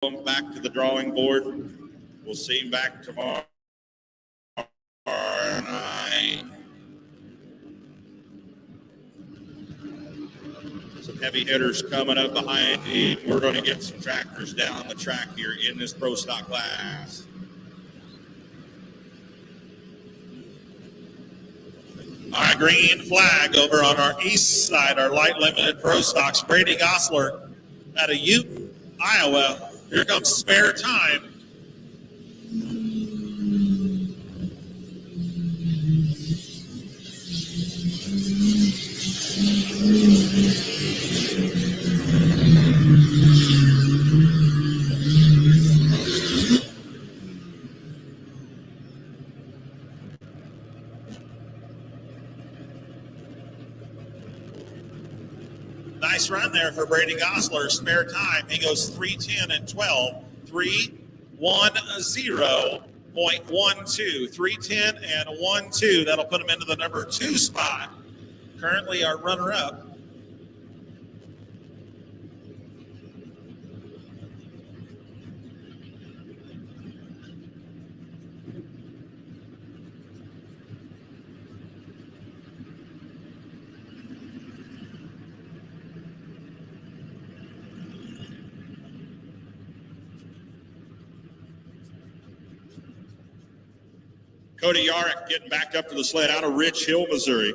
Going back to the drawing board. We'll see him back tomorrow night. Some heavy hitters coming up behind him. We're going to get some tractors down the track here in this pro stock class. Our green flag over on our east side, our light limited pro stocks. Brady Gosler out of Ute, Iowa. Here comes Spare Time. Nice run there for Brady Gosler. Spare Time. He goes 3:10 and 12. 3:10.12. 3:10 and 1:2. That'll put him into the number 2 spot. Currently our runner-up. Cody Yarrick getting back up to the sled out of Rich Hill, Missouri.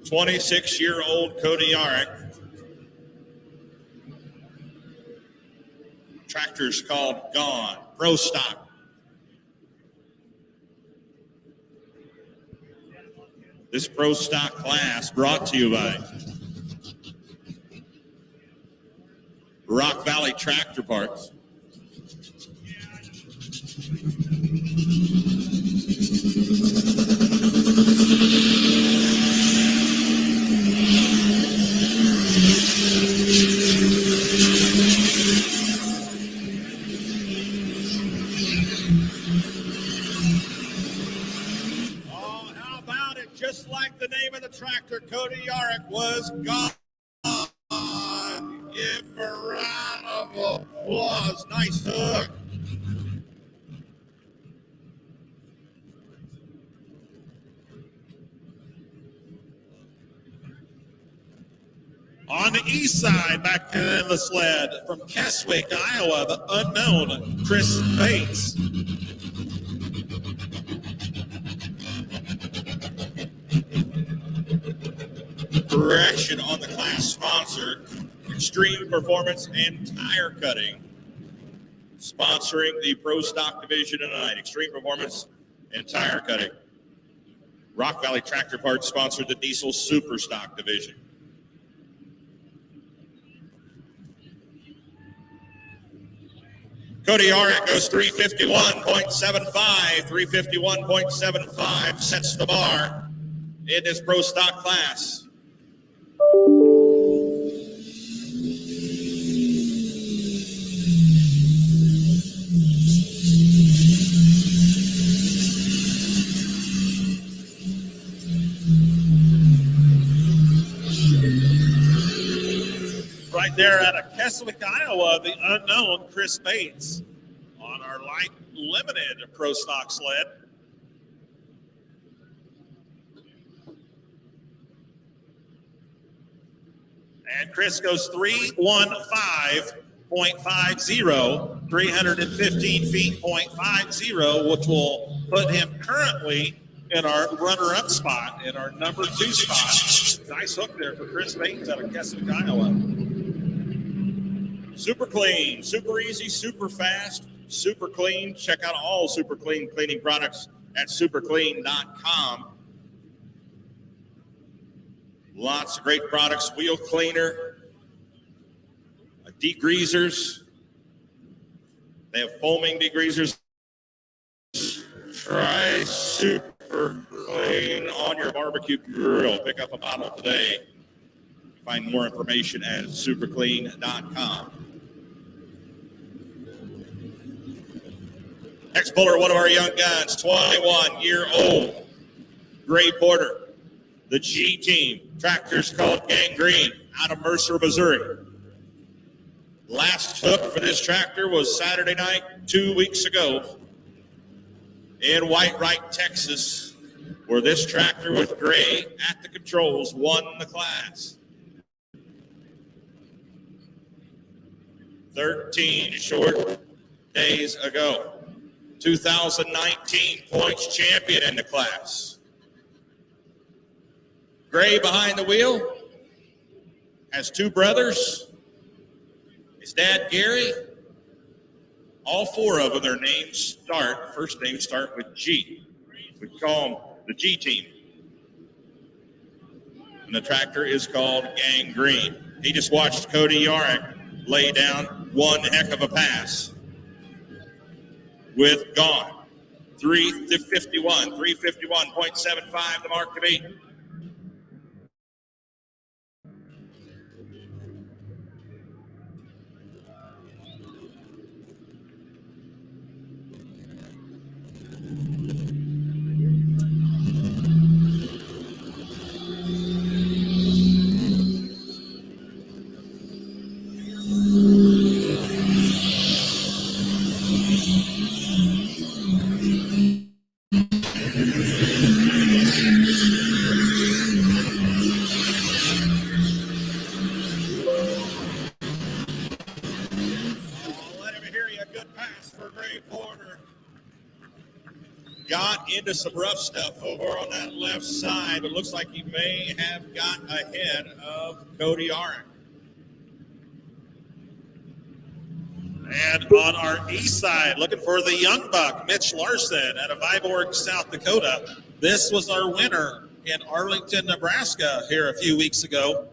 26-year-old Cody Yarrick. Tractor's called Gone. Pro stock. This pro stock class brought to you by Rock Valley Tractor Parts. Oh, how about it? Just like the name of the tractor, Cody Yarrick was gone. Give a round of applause. Nice hook. On the east side, back in the sled from Keswick, Iowa, the unknown Chris Bates. Correction on the class sponsor, Extreme Performance and Tire Cutting. Sponsoring the Pro Stock Division tonight, Extreme Performance and Tire Cutting. Rock Valley Tractor Parts sponsored the Diesel Super Stock Division. Cody Yarrick goes 351.75. 351.75 sets the bar in this pro stock class. Right there out of Keswick, Iowa, the unknown Chris Bates on our light limited pro stock sled. And Chris goes 315.50, 315 feet, .50, which will put him currently in our runner-up spot, in our number 2 spot. Nice hook there for Chris Bates out of Keswick, Iowa. Super clean, super easy, super fast, super clean. Check out all Super Clean cleaning products at superclean.com. Lots of great products, wheel cleaner, degreasers. They have foaming degreasers. Try Super Clean on your barbecue grill. Pick up a bottle today. Find more information at superclean.com. Next puller, one of our young guns, 21-year-old Gray Porter. The G team, tractor's called Gangrene, out of Mercer, Missouri. Last hook for this tractor was Saturday night 2 weeks ago in Whitewright, Texas, where this tractor with Gray at the controls won the class. 13 short days ago. 2019 points champion in the class. Gray behind the wheel has two brothers. His dad, Gary. All four of them, their names first names start with G. We call them the G team. And the tractor is called Gang Green. He just watched Cody Yarrick lay down one heck of a pass with Gone. 351.75 the mark to beat. Got into some rough stuff over on that left side, but looks like he may have got ahead of Cody Yarrick. And on our east side, looking for the young buck, Mitch Larson out of Viborg, South Dakota. This was our winner in Arlington, Nebraska here a few weeks ago.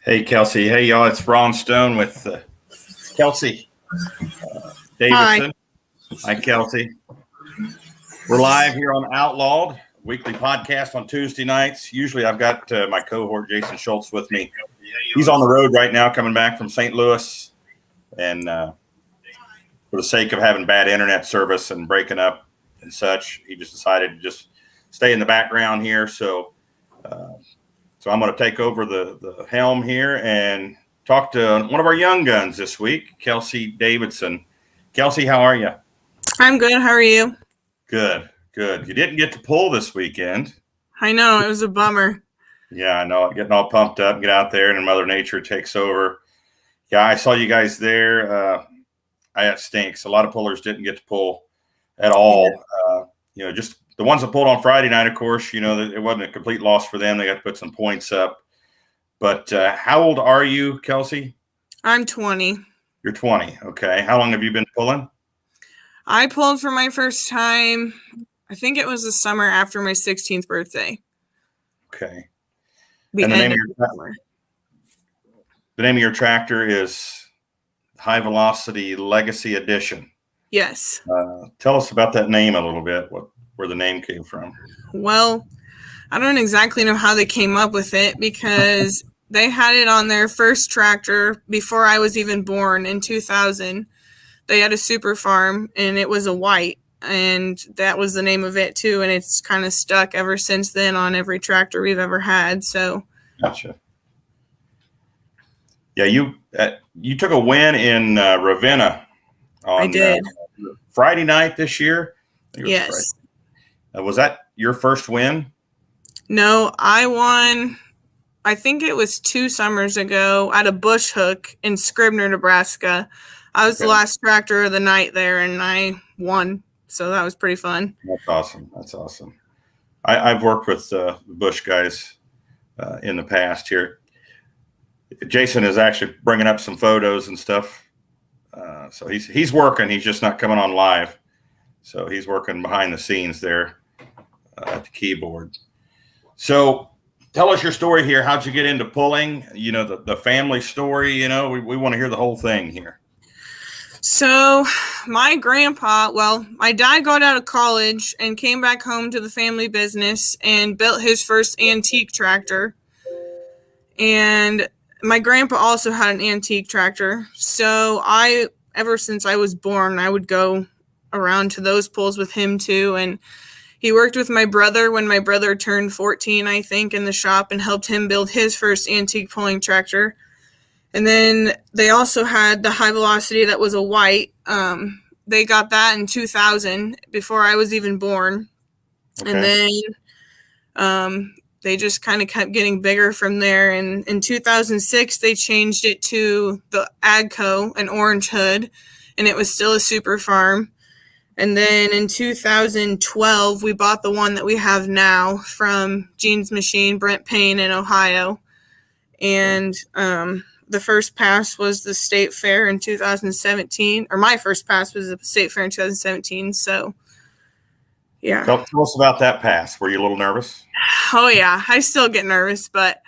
Hey, Kelsey. Hey, y'all. It's Ron Stone with Kelsey Davidson. Hi, Kelsey. We're live here on Outlawed, weekly podcast on Tuesday nights. Usually I've got my cohort, Jason Schultz, with me. He's on the road right now coming back from St. Louis. And for the sake of having bad internet service and breaking up and such, he just decided to just stay in the background here. So I'm going to take over the helm here and talk to one of our young guns this week, Kelsey Davidson. Kelsey, how are you? I'm good. How are you? Good. You didn't get to pull this weekend. I know. It was a bummer. Yeah, I know. Getting all pumped up, get out there, and then Mother Nature takes over. Yeah, I saw you guys there. It stinks. A lot of pullers didn't get to pull at all. Just the ones that pulled on Friday night, of course, it wasn't a complete loss for them. They got to put some points up. But how old are you, Kelsey? I'm 20. You're 20. Okay. How long have you been pulling? I pulled for my first time. I think it was the summer after my 16th birthday. Okay. The name of your tractor is High Velocity Legacy Edition. Yes. Tell us about that name a little bit, where the name came from. Well, I don't exactly know how they came up with it because they had it on their first tractor before I was even born in 2000. They had a super farm and it was a white, and that was the name of it too. And it's kind of stuck ever since then on every tractor we've ever had. So. Gotcha. Yeah, you took a win in Ravenna on I did. Friday night this year. Yes. Was that your first win? No, I won, I think it was 2 summers ago at a bush hook in Scribner, Nebraska. I was the last tractor of the night there, and I won. So that was pretty fun. That's awesome. I've worked with the bush guys in the past here. Jason is actually bringing up some photos and stuff. So he's working. He's just not coming on live. So he's working behind the scenes there at the keyboard. So tell us your story here. How'd you get into pulling? The family story, we want to hear the whole thing here. So my grandpa, well, my dad got out of college and came back home to the family business and built his first antique tractor. And my grandpa also had an antique tractor. So ever since I was born, I would go around to those pulls with him too. And he worked with my brother when my brother turned 14, I think, in the shop and helped him build his first antique pulling tractor. And then they also had the high velocity that was a white. They got that in 2000 before I was even born. Okay. And then they just kind of kept getting bigger from there. And in 2006, they changed it to the Agco, an orange hood, and it was still a super farm. And then in 2012, we bought the one that we have now from Gene's Machine, Brent Payne in Ohio. And the first pass was the state fair in 2017, or my first pass was the state fair in 2017. So, yeah. Tell us about that pass. Were you a little nervous? Oh, yeah. I still get nervous, but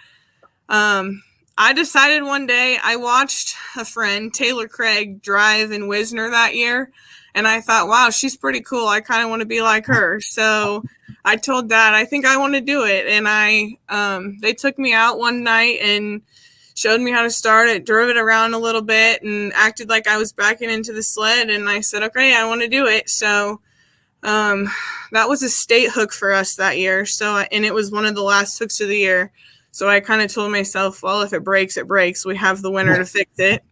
I decided one day, I watched a friend, Taylor Craig, drive in Wisner that year. And I thought, wow, she's pretty cool. I kind of want to be like her. So I told Dad, I think I want to do it. And they took me out one night and showed me how to start it, drove it around a little bit and acted like I was backing into the sled. And I said, okay, I want to do it. So that was a state hook for us that year. And it was one of the last hooks of the year. So I kind of told myself, well, if it breaks, it breaks. We have the winter to fix it.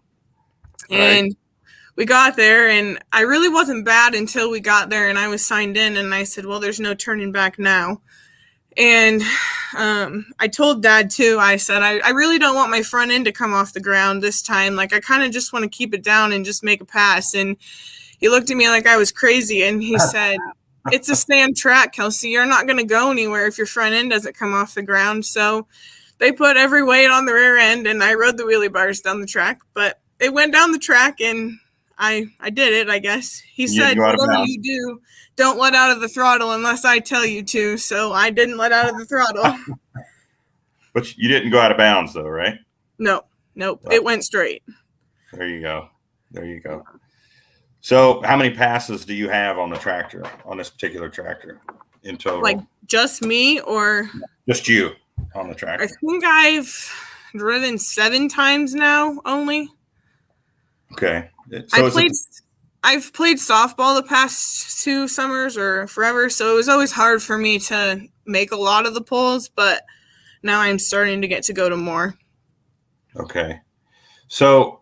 Right. And we got there, and I really wasn't bad until we got there, and I was signed in, and I said, well, there's no turning back now. And I told Dad, too, I said, I really don't want my front end to come off the ground this time. Like, I kind of just want to keep it down and just make a pass. And he looked at me like I was crazy, and he said, it's a sand track, Kelsey. You're not going to go anywhere if your front end doesn't come off the ground. So they put every weight on the rear end, and I rode the wheelie bars down the track. But it went down the track, and I did it, I guess. He said, whatever you do, don't let out of the throttle unless I tell you to. So I didn't let out of the throttle. But you didn't go out of bounds, though, right? Nope. It went straight. There you go. So how many passes do you have on the tractor, on this particular tractor in total? Like just me or? Just you on the tractor. I think I've driven 7 times now only. Okay. So I've played softball the past 2 summers or forever, so it was always hard for me to make a lot of the pulls, but now I'm starting to get to go to more. Okay. So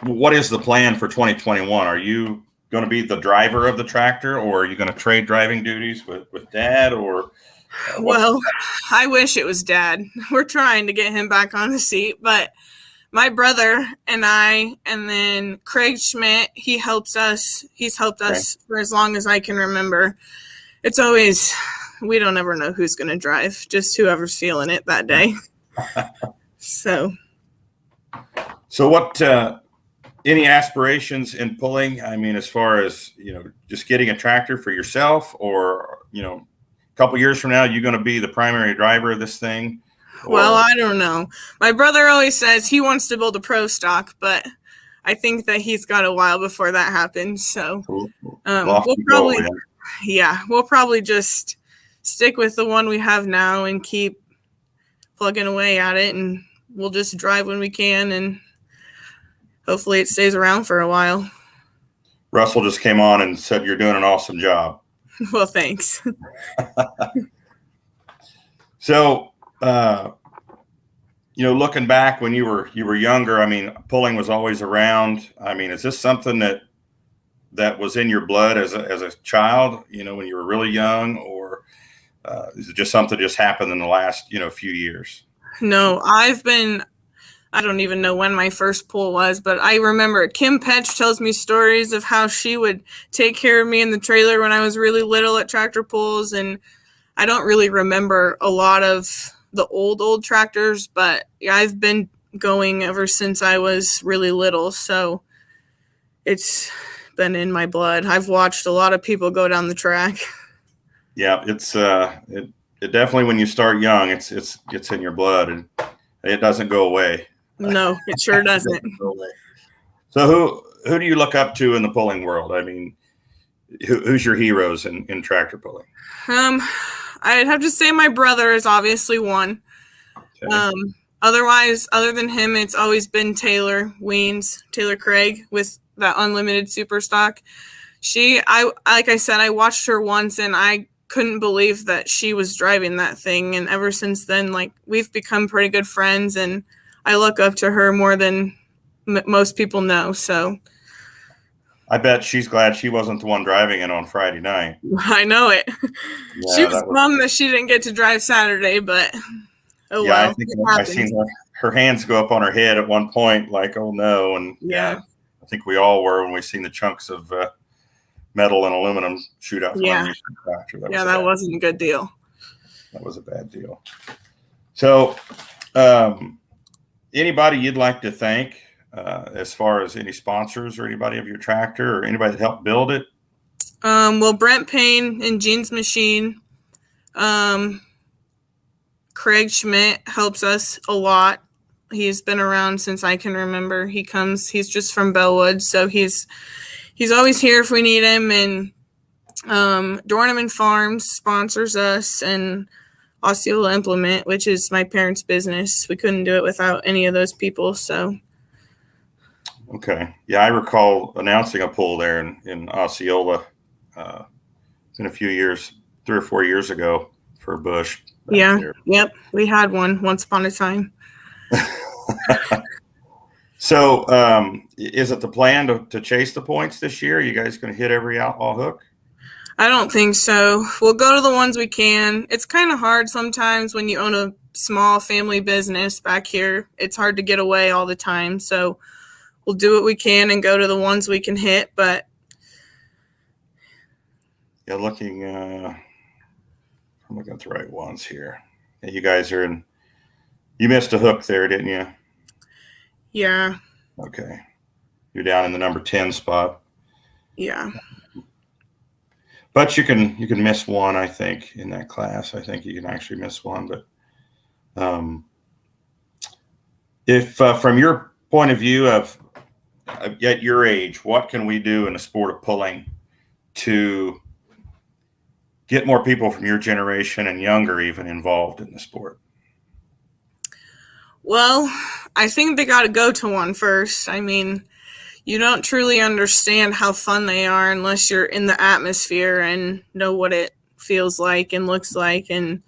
what is the plan for 2021? Are you going to be the driver of the tractor, or are you going to trade driving duties with Dad, or? Well, I wish it was Dad. We're trying to get him back on the seat, but my brother and I, and then Craig Schmidt, he's helped us for as long as I can remember. It's always, we don't ever know who's going to drive, just whoever's feeling it that day. So what, any aspirations in pulling? I mean, as far as, just getting a tractor for yourself, or, a couple years from now, you're going to be the primary driver of this thing? Well, I don't know. My brother always says he wants to build a pro stock, but I think that he's got a while before that happens. So we'll probably just stick with the one we have now and keep plugging away at it, and we'll just drive when we can, and hopefully it stays around for a while. Russell just came on and said you're doing an awesome job. Well, thanks. So, looking back when you were younger, I mean, pulling was always around. I mean, is this something that was in your blood as a child, when you were really young, or is it just something just happened in the last, few years? No, I don't even know when my first pull was, but I remember Kim Petch tells me stories of how she would take care of me in the trailer when I was really little at tractor pulls. And I don't really remember a lot of the old tractors, but I've been going ever since I was really little. So it's been in my blood. I've watched a lot of people go down the track. Yeah, it's it definitely, when you start young, it's in your blood, and it doesn't go away. No, it sure doesn't. So who do you look up to in the pulling world? I mean, who's your heroes in tractor pulling? I'd have to say my brother is obviously one. Okay. Otherwise, other than him, it's always been Taylor Craig with that unlimited super stock. Like I said, I watched her once and I couldn't believe that she was driving that thing. And ever since then, like, we've become pretty good friends, and I look up to her more than most people know. So I bet she's glad she wasn't the one driving it on Friday night. I know it. Yeah, She was bummed that she didn't get to drive Saturday, but oh yeah, well. I think I seen her hands go up on her head at one point, like, oh no. And Yeah. I think we all were when we seen the chunks of metal and aluminum shoot out from underneath the tractor. That wasn't a good deal. That was a bad deal. So, anybody you'd like to thank as far as any sponsors or anybody of your tractor or anybody that helped build it? Well, Brent Payne and Jean's Machine. Craig Schmidt helps us a lot. He's been around since I can remember. He's just from Bellwood, so he's always here if we need him. And Dorneman Farms sponsors us, and Osceola Implement, which is my parents' business. We couldn't do it without any of those people. So, okay, yeah, I recall announcing a pull there in Osceola in a few years, 3 or 4 years ago for Bush. Yeah, yep, we had one once upon a time. So, is it the plan to chase the points this year? Are you guys going to hit every outlaw hook? I don't think so. We'll go to the ones we can. It's kind of hard sometimes when you own a small family business back here. It's hard to get away all the time. So we'll do what we can and go to the ones we can hit. But yeah, I'm looking at the right ones here. Yeah, you guys are in. You missed a hook there, didn't you? Yeah. Okay. You're down in the number 10 spot. Yeah. But you can miss one, I think, in that class. I think you can actually miss one. But if from your point of view of at your age, what can we do in the sport of pulling to get more people from your generation and younger even involved in the sport? Well, I think they got to go to one first. I mean, you don't truly understand how fun they are unless you're in the atmosphere and know what it feels like and looks like. And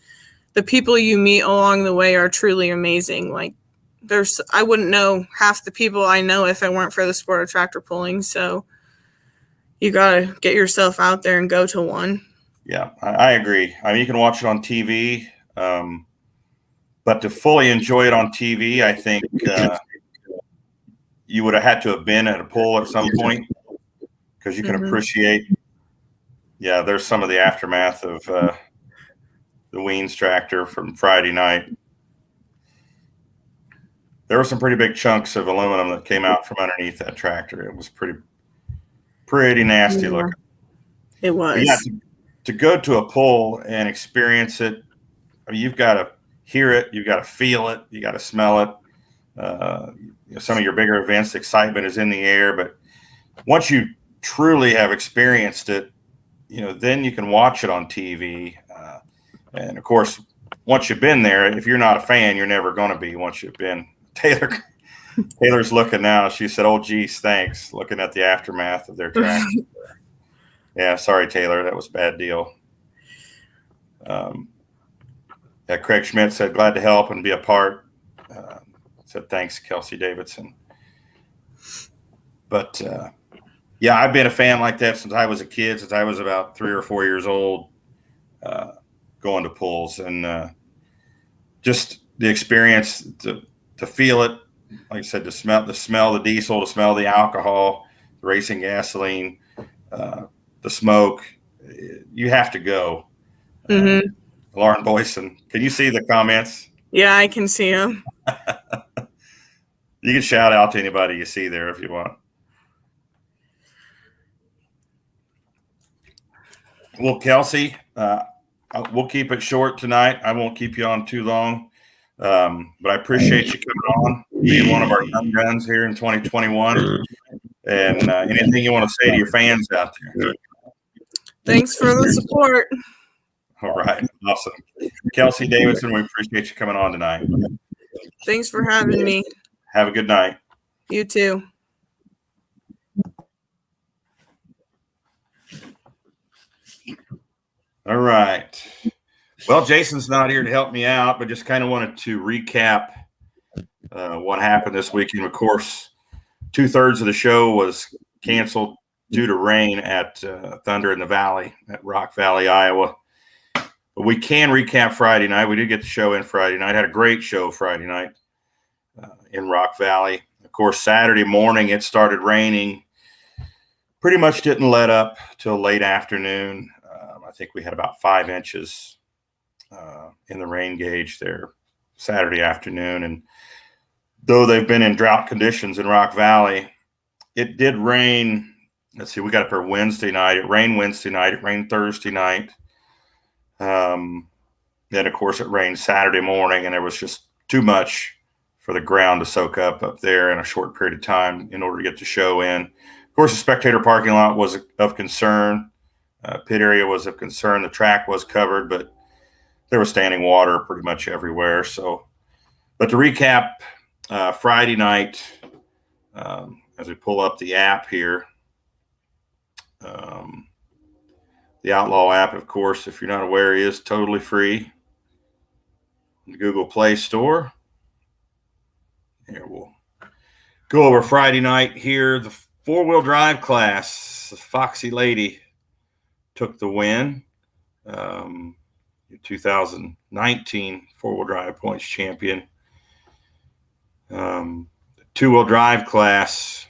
the people you meet along the way are truly amazing. Like, I wouldn't know half the people I know if it weren't for the sport of tractor pulling. So you got to get yourself out there and go to one. Yeah, I agree. I mean, you can watch it on TV, but to fully enjoy it on TV, I think you would have had to have been at a pull at some point, because you can appreciate. Yeah, there's some of the aftermath of the Weens tractor from Friday night. There were some pretty big chunks of aluminum that came out from underneath that tractor. It was pretty nasty looking. It was. But yeah, to go to a pull and experience it, I mean, you've got to hear it, you've got to feel it, you got to smell it. Some of your bigger events, the excitement is in the air, but once you truly have experienced it, then you can watch it on TV. And of course, once you've been there, if you're not a fan, you're never going to be once you've been. Taylor's looking now. She said, "Oh, geez, thanks." Looking at the aftermath of their track. Yeah, sorry, Taylor. That was a bad deal. Craig Schmidt said, "Glad to help and be a part." Said, "Thanks, Kelsey Davidson." But yeah, I've been a fan like that since I was a kid, since I was about 3 or 4 years old, going to pulls, and just the experience to feel it. Like I said, to smell the diesel, to smell the alcohol, the racing gasoline, the smoke. You have to go. Lauren Boyson, can you see the comments? Yeah, I can see them. You can shout out to anybody you see there if you want. Well, Kelsey, we'll keep it short tonight. I won't keep you on too long. But I appreciate you coming on, being one of our young guns here in 2021. And anything you want to say to your fans out there? Thanks for the support. All right. Awesome. Kelsey Davidson, we appreciate you coming on tonight. Thanks for having me. Have a good night. You too. All right. Well, Jason's not here to help me out, but just kind of wanted to recap what happened this weekend. Of course, 2/3 of the show was canceled due to rain at Thunder in the Valley at Rock Valley, Iowa. But we can recap Friday night. We did get the show in Friday night. Had a great show Friday night in Rock Valley. Of course, Saturday morning it started raining. Pretty much didn't let up till late afternoon. I think we had about 5 inches in the rain gauge there Saturday afternoon. And though they've been in drought conditions in Rock Valley, it did rain. Let's see, we got up here Wednesday night. It rained Wednesday night. It rained Thursday night. Then, of course, it rained Saturday morning, and there was just too much for the ground to soak up there in a short period of time in order to get the show in. Of course, the spectator parking lot was of concern. Pit area was of concern. The track was covered, but there was standing water pretty much everywhere. So, but to recap, Friday night, as we pull up the app here, the Outlaw app, of course, if you're not aware, is totally free in the Google Play Store. Here we'll go over Friday night here. The 4-wheel drive class, the Foxy Lady took the win. 2019 4-wheel drive points champion. The 2-wheel drive class,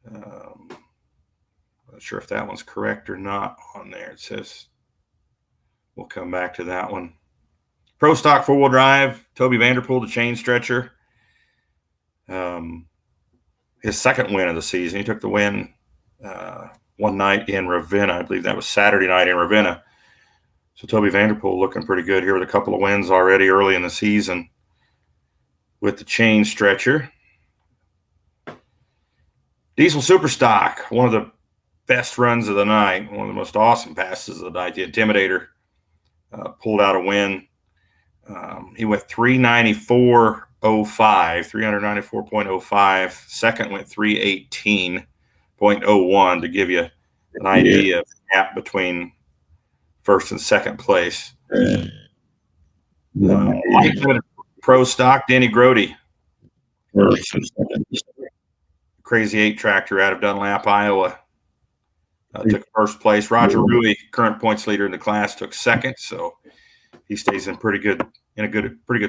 not sure if that one's correct or not on there. It says we'll come back to that one. Pro stock 4-wheel drive, Toby Vanderpool, the chain stretcher. His second win of the season. He took the win one night in Ravenna. I believe that was Saturday night in Ravenna. So Toby Vanderpool looking pretty good here with a couple of wins already early in the season with the chain stretcher. Diesel Superstock, one of the best runs of the night, one of the most awesome passes of the night. The Intimidator pulled out a win. He went 394.05. Second went 318.01 to give you an idea of the gap between first and second place. Pro stock, Danny Grody. Crazy 8 tractor out of Dunlap, Iowa. Took first place. Roger Rui, current points leader in the class, took second. So he stays in pretty good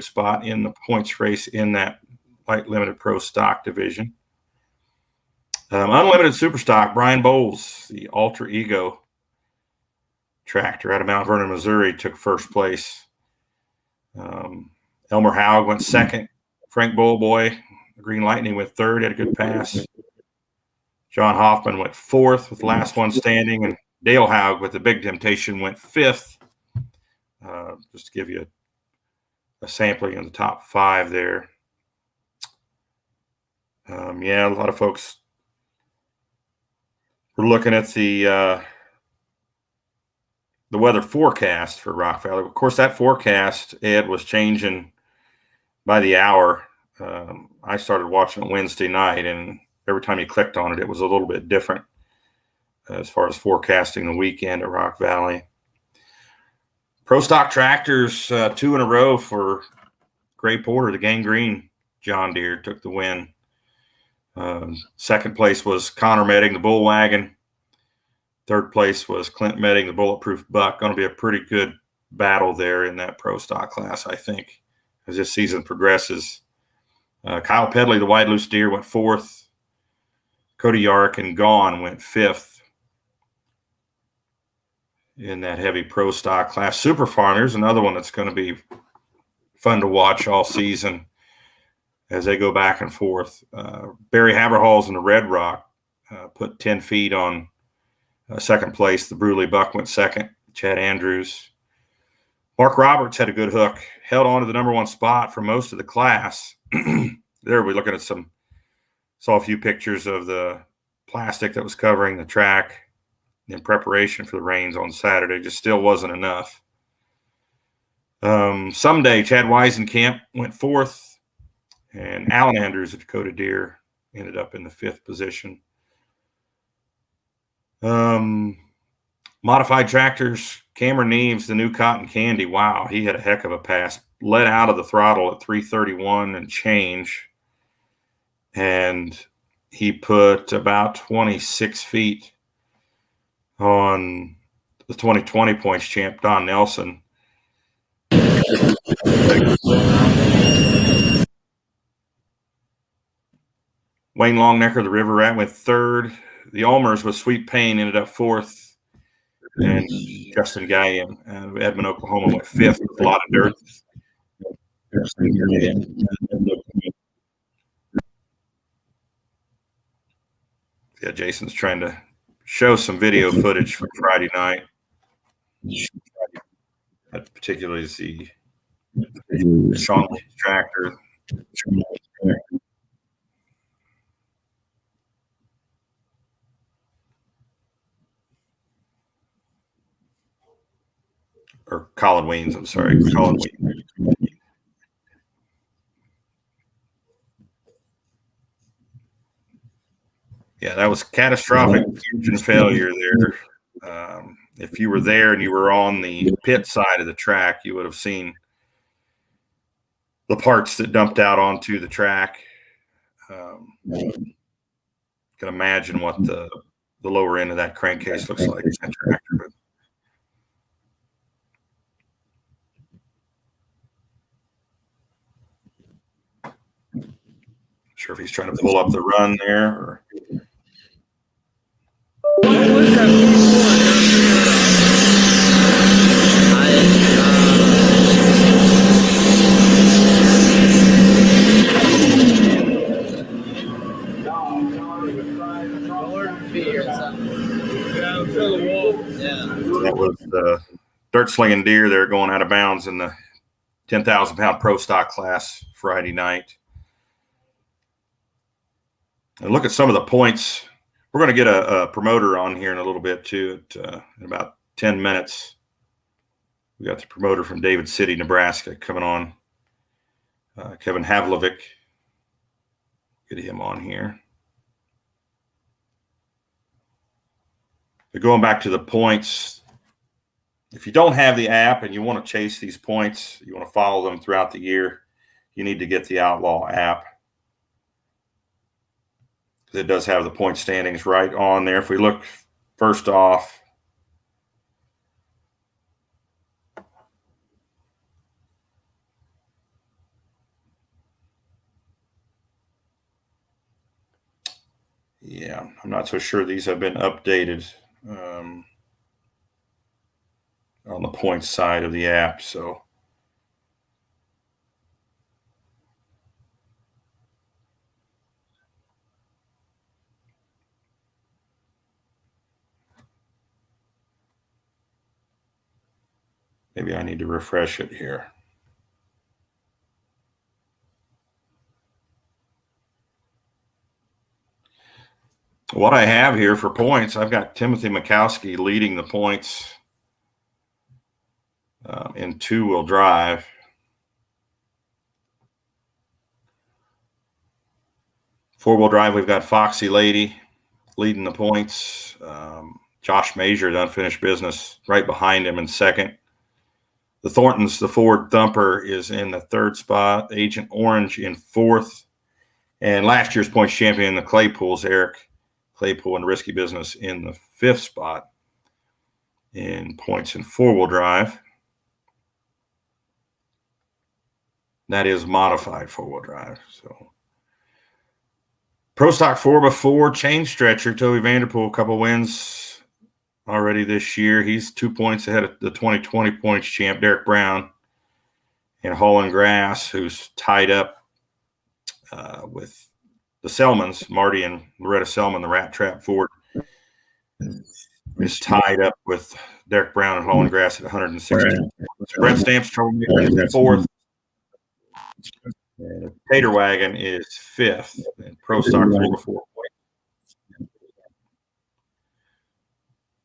spot in the points race in that light limited pro stock division. Unlimited super stock, Brian Bowles, the Alter Ego tractor out of Mount Vernon, Missouri, took first place. Elmer Haug went second. Frank Bullboy, the Green Lightning, went third, had a good pass. John Hoffman went fourth with the last one standing, and Dale Haug with the Big Temptation went fifth. Just to give you a sampling of the top 5 there. A lot of folks were looking at the weather forecast for Rock Valley. Of course, that forecast, Ed, was changing by the hour. I started watching it Wednesday night, and every time you clicked on it, it was a little bit different as far as forecasting the weekend at Rock Valley. Pro stock tractors, 2 in a row for Gray Porter, the Gangrene John Deere, took the win. Second place was Connor Medding, the Bull Wagon. Third place was Clint Medding, the Bulletproof Buck. Going to be a pretty good battle there in that pro stock class, I think, as this season progresses. Kyle Pedley, the Wide Loose Deer, went 4th. Cody Yarrick and Gone went 5th in that heavy pro stock class. Super Farm, here's another one that's going to be fun to watch all season as they go back and forth. Barry Haberhall's in the Red Rock put 10 feet on second place. The Bruley Buck went second. Chad Andrews. Mark Roberts had a good hook, held on to the number 1 spot for most of the class. There we're looking at some Saw a few pictures of the plastic that was covering the track in preparation for the rains on Saturday. Just still wasn't enough. Someday, Chad Weisenkamp went 4th, and Alan Andrews of Dakota Deer ended up in the 5th position. Modified tractors, Cameron Neves, the new Cotton Candy. Wow, he had a heck of a pass. Let out of the throttle at 331 and change. And he put about 26 feet on the 2020 points champ, Don Nelson. Wayne Longnecker, the River Rat, went 3rd. The Ulmers with Sweet Pain ended up 4th. And Justin Gallion of Edmond, Oklahoma, went 5th with a lot of dirt. Yeah, Jason's trying to show some video footage from Friday night. Particularly the Sean tractor. Or Colin Weens, I'm sorry. Colin Weens. Yeah, that was catastrophic engine failure there. If you were there and you were on the pit side of the track, you would have seen the parts that dumped out onto the track. You can imagine what the lower end of that crankcase looks like in that tractor. But sure if he's trying to pull up the run there or that was the dirt slinging deer there going out of bounds in the 10,000-pound pro stock class Friday night. And look at some of the points. We're going to get a promoter on here in a little bit too. In about 10 minutes, we got the promoter from David City, Nebraska, coming on. Kevin Havlovic. Get him on here. But going back to the points, if you don't have the app and you want to chase these points, you want to follow them throughout the year, you need to get the Outlaw app. It does have the point standings right on there. If we look first off, yeah, I'm not so sure these have been updated on the points side of the app. So maybe I need to refresh it here. What I have here for points, I've got Timothy Mikowski leading the points in two-wheel drive. Four-wheel drive, we've got Foxy Lady leading the points. Josh Major, the unfinished business, right behind him in second. The Thorntons, the Ford Thumper, is in the third spot. Agent Orange in fourth. And last year's points champion, the Claypools, Eric Claypool and Risky Business, in the fifth spot in points in four-wheel drive. That is modified four-wheel drive. So Pro Stock 4x4 chain stretcher, Toby Vanderpool, a couple wins already this year. He's 2 points ahead of the 2020 points champ, Derek Brown. And Holland Grass, who's tied up with the Selmans, Marty and Loretta Selman, the Rat Trap Ford, is tied up with Derek Brown and Holland Grass at 160. Brett Stamps, troublemaker, in fourth. And Tater Wagon is 5th. And Pro Stock 4 before.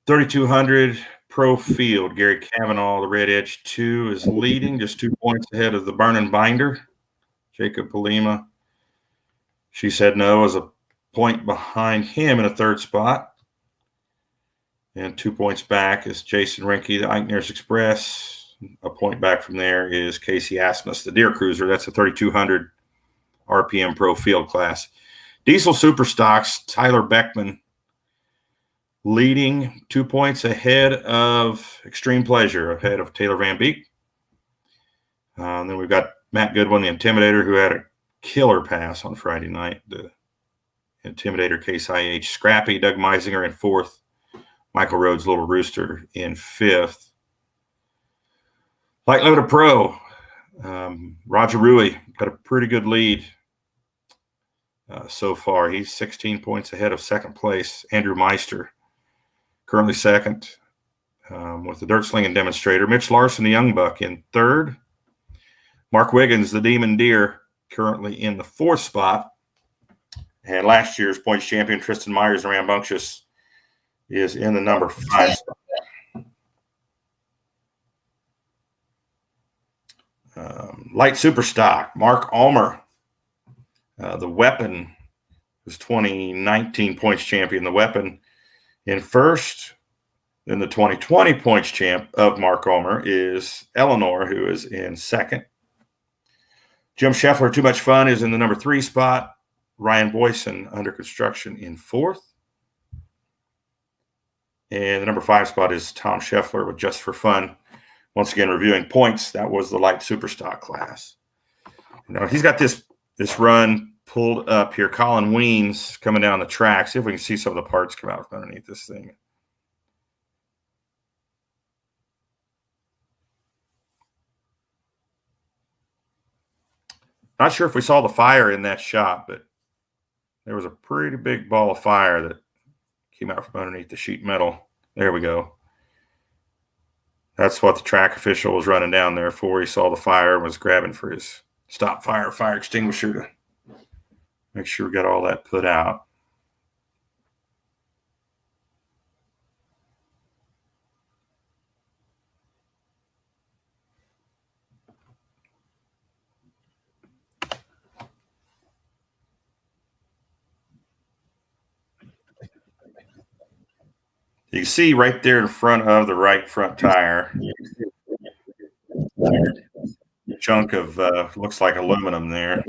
3,200 Pro Field. Gary Cavanaugh, the Red Edge 2, is leading, just 2 points ahead of the Burning Binder. Jacob Palima. She said no, as a point behind him in a 3rd spot. And 2 points back is Jason Rinke, the Eichner's Express. A point back from there is Casey Asmus, the Deer Cruiser. That's a 3,200 RPM Pro Field class. Diesel Super Stocks, Tyler Beckman leading 2 points ahead of Extreme Pleasure, ahead of Taylor Van Beek. Then we've got Matt Goodwin, the Intimidator, who had a killer pass on Friday night. The Intimidator Case IH. Scrappy, Doug Meisinger in 4th. Michael Rhodes, Little Rooster in 5th. Light Limited Pro, Roger Rui got a pretty good lead so far. He's 16 points ahead of 2nd place. Andrew Meister, currently 2nd with the Dirt Slinging Demonstrator. Mitch Larson, the Young Buck, in 3rd. Mark Wiggins, the Demon Deer, currently in the 4th spot. And last year's points champion, Tristan Myers, the Rambunctious, is in the number 5 spot. Light Super Stock, Mark Ulmer, the Weapon, was 2019 points champion. The Weapon in 1st. Then the 2020 points champ of Mark Ulmer is Eleanor, who is in 2nd. Jim Scheffler, Too Much Fun, is in the number 3 spot. Ryan Boyson, Under Construction, in 4th. And the number 5 spot is Tom Scheffler with Just for Fun. Once again, reviewing points, that was the light superstock class. Now he's got this run pulled up here. Colin Weens coming down the track. See if we can see some of the parts come out from underneath this thing. Not sure if we saw the fire in that shot, but there was a pretty big ball of fire that came out from underneath the sheet metal. There we go. That's what the track official was running down there for. He saw the fire and was grabbing for his stop fire extinguisher to make sure we got all that put out. You can see right there in front of the right front tire, a chunk of looks like aluminum there.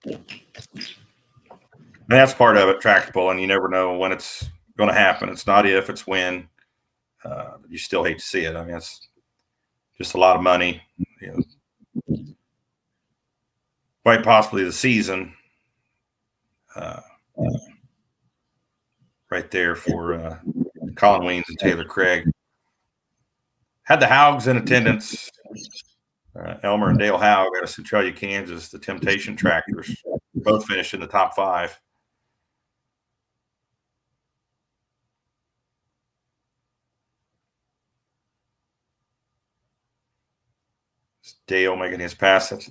And that's part of it, tractor pulling. You never know when it's going to happen. It's not if, it's when. You still hate to see it. I mean, it's just a lot of money. You know, quite possibly the season right there for Colin Weens and Taylor Craig. Had the Haugs in attendance. Elmer and Dale Haug out of Centralia, Kansas, the Temptation Tractors, both finished in the top 5. Dale making his pass. That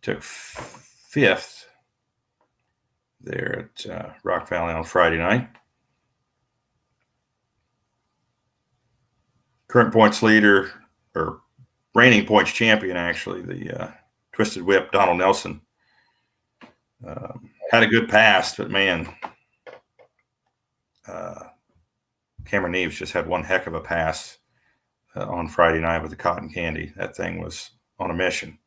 took 5th there at Rock Valley on Friday night. Current points leader, or reigning points champion, actually, the Twisted Whip, Donald Nelson. Had a good pass, but man, Cameron Neves just had one heck of a pass on Friday night with the cotton candy. That thing was on a mission.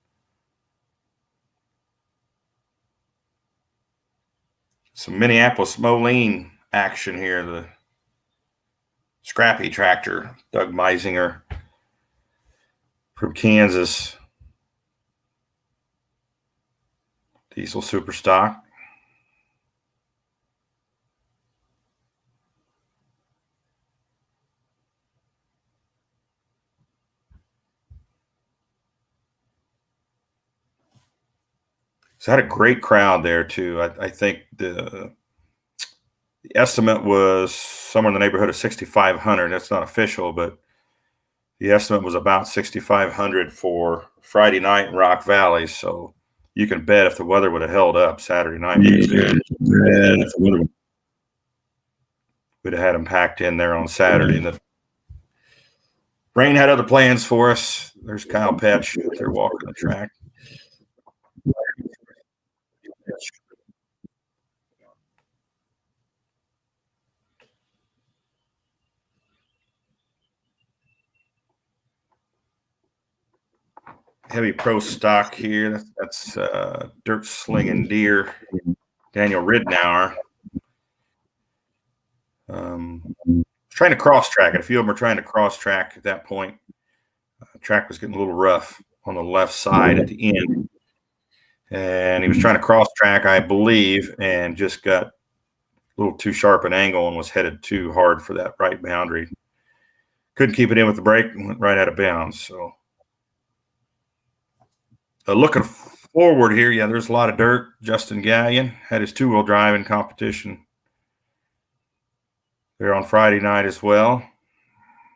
Some Minneapolis Moline action here. The Scrappy tractor, Doug Meisinger from Kansas. Diesel Super Stock. So I had a great crowd there too. I think the The estimate was somewhere in the neighborhood of 6,500. That's not official, but the estimate was about 6,500 for Friday night in Rock Valley. So you can bet if the weather would have held up Saturday night, we'd have had them packed in there on Saturday. And the rain had other plans for us. There's Kyle Petch. They're walking the track. Heavy pro stock here. That's dirt slinging deer. Daniel Ridnour. Trying to cross track it. A few of them are trying to cross track at that point. The track was getting a little rough on the left side at the end. And he was trying to cross track, I believe, and just got a little too sharp an angle and was headed too hard for that right boundary. Couldn't keep it in with the brake and went right out of bounds. So looking forward here, yeah, there's a lot of dirt. Justin Gallion had his two-wheel drive in competition there on Friday night as well.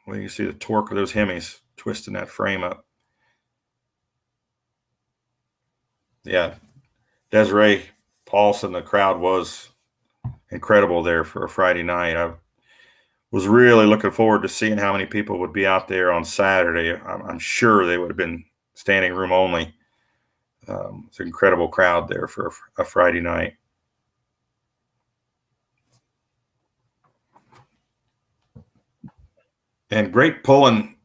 Well, you see the torque of those Hemis twisting that frame up. Yeah, Desiree Paulson, the crowd was incredible there for a Friday night. I was really looking forward to seeing how many people would be out there on Saturday. I'm sure they would have been standing room only. It's an incredible crowd there for a Friday night. And great pulling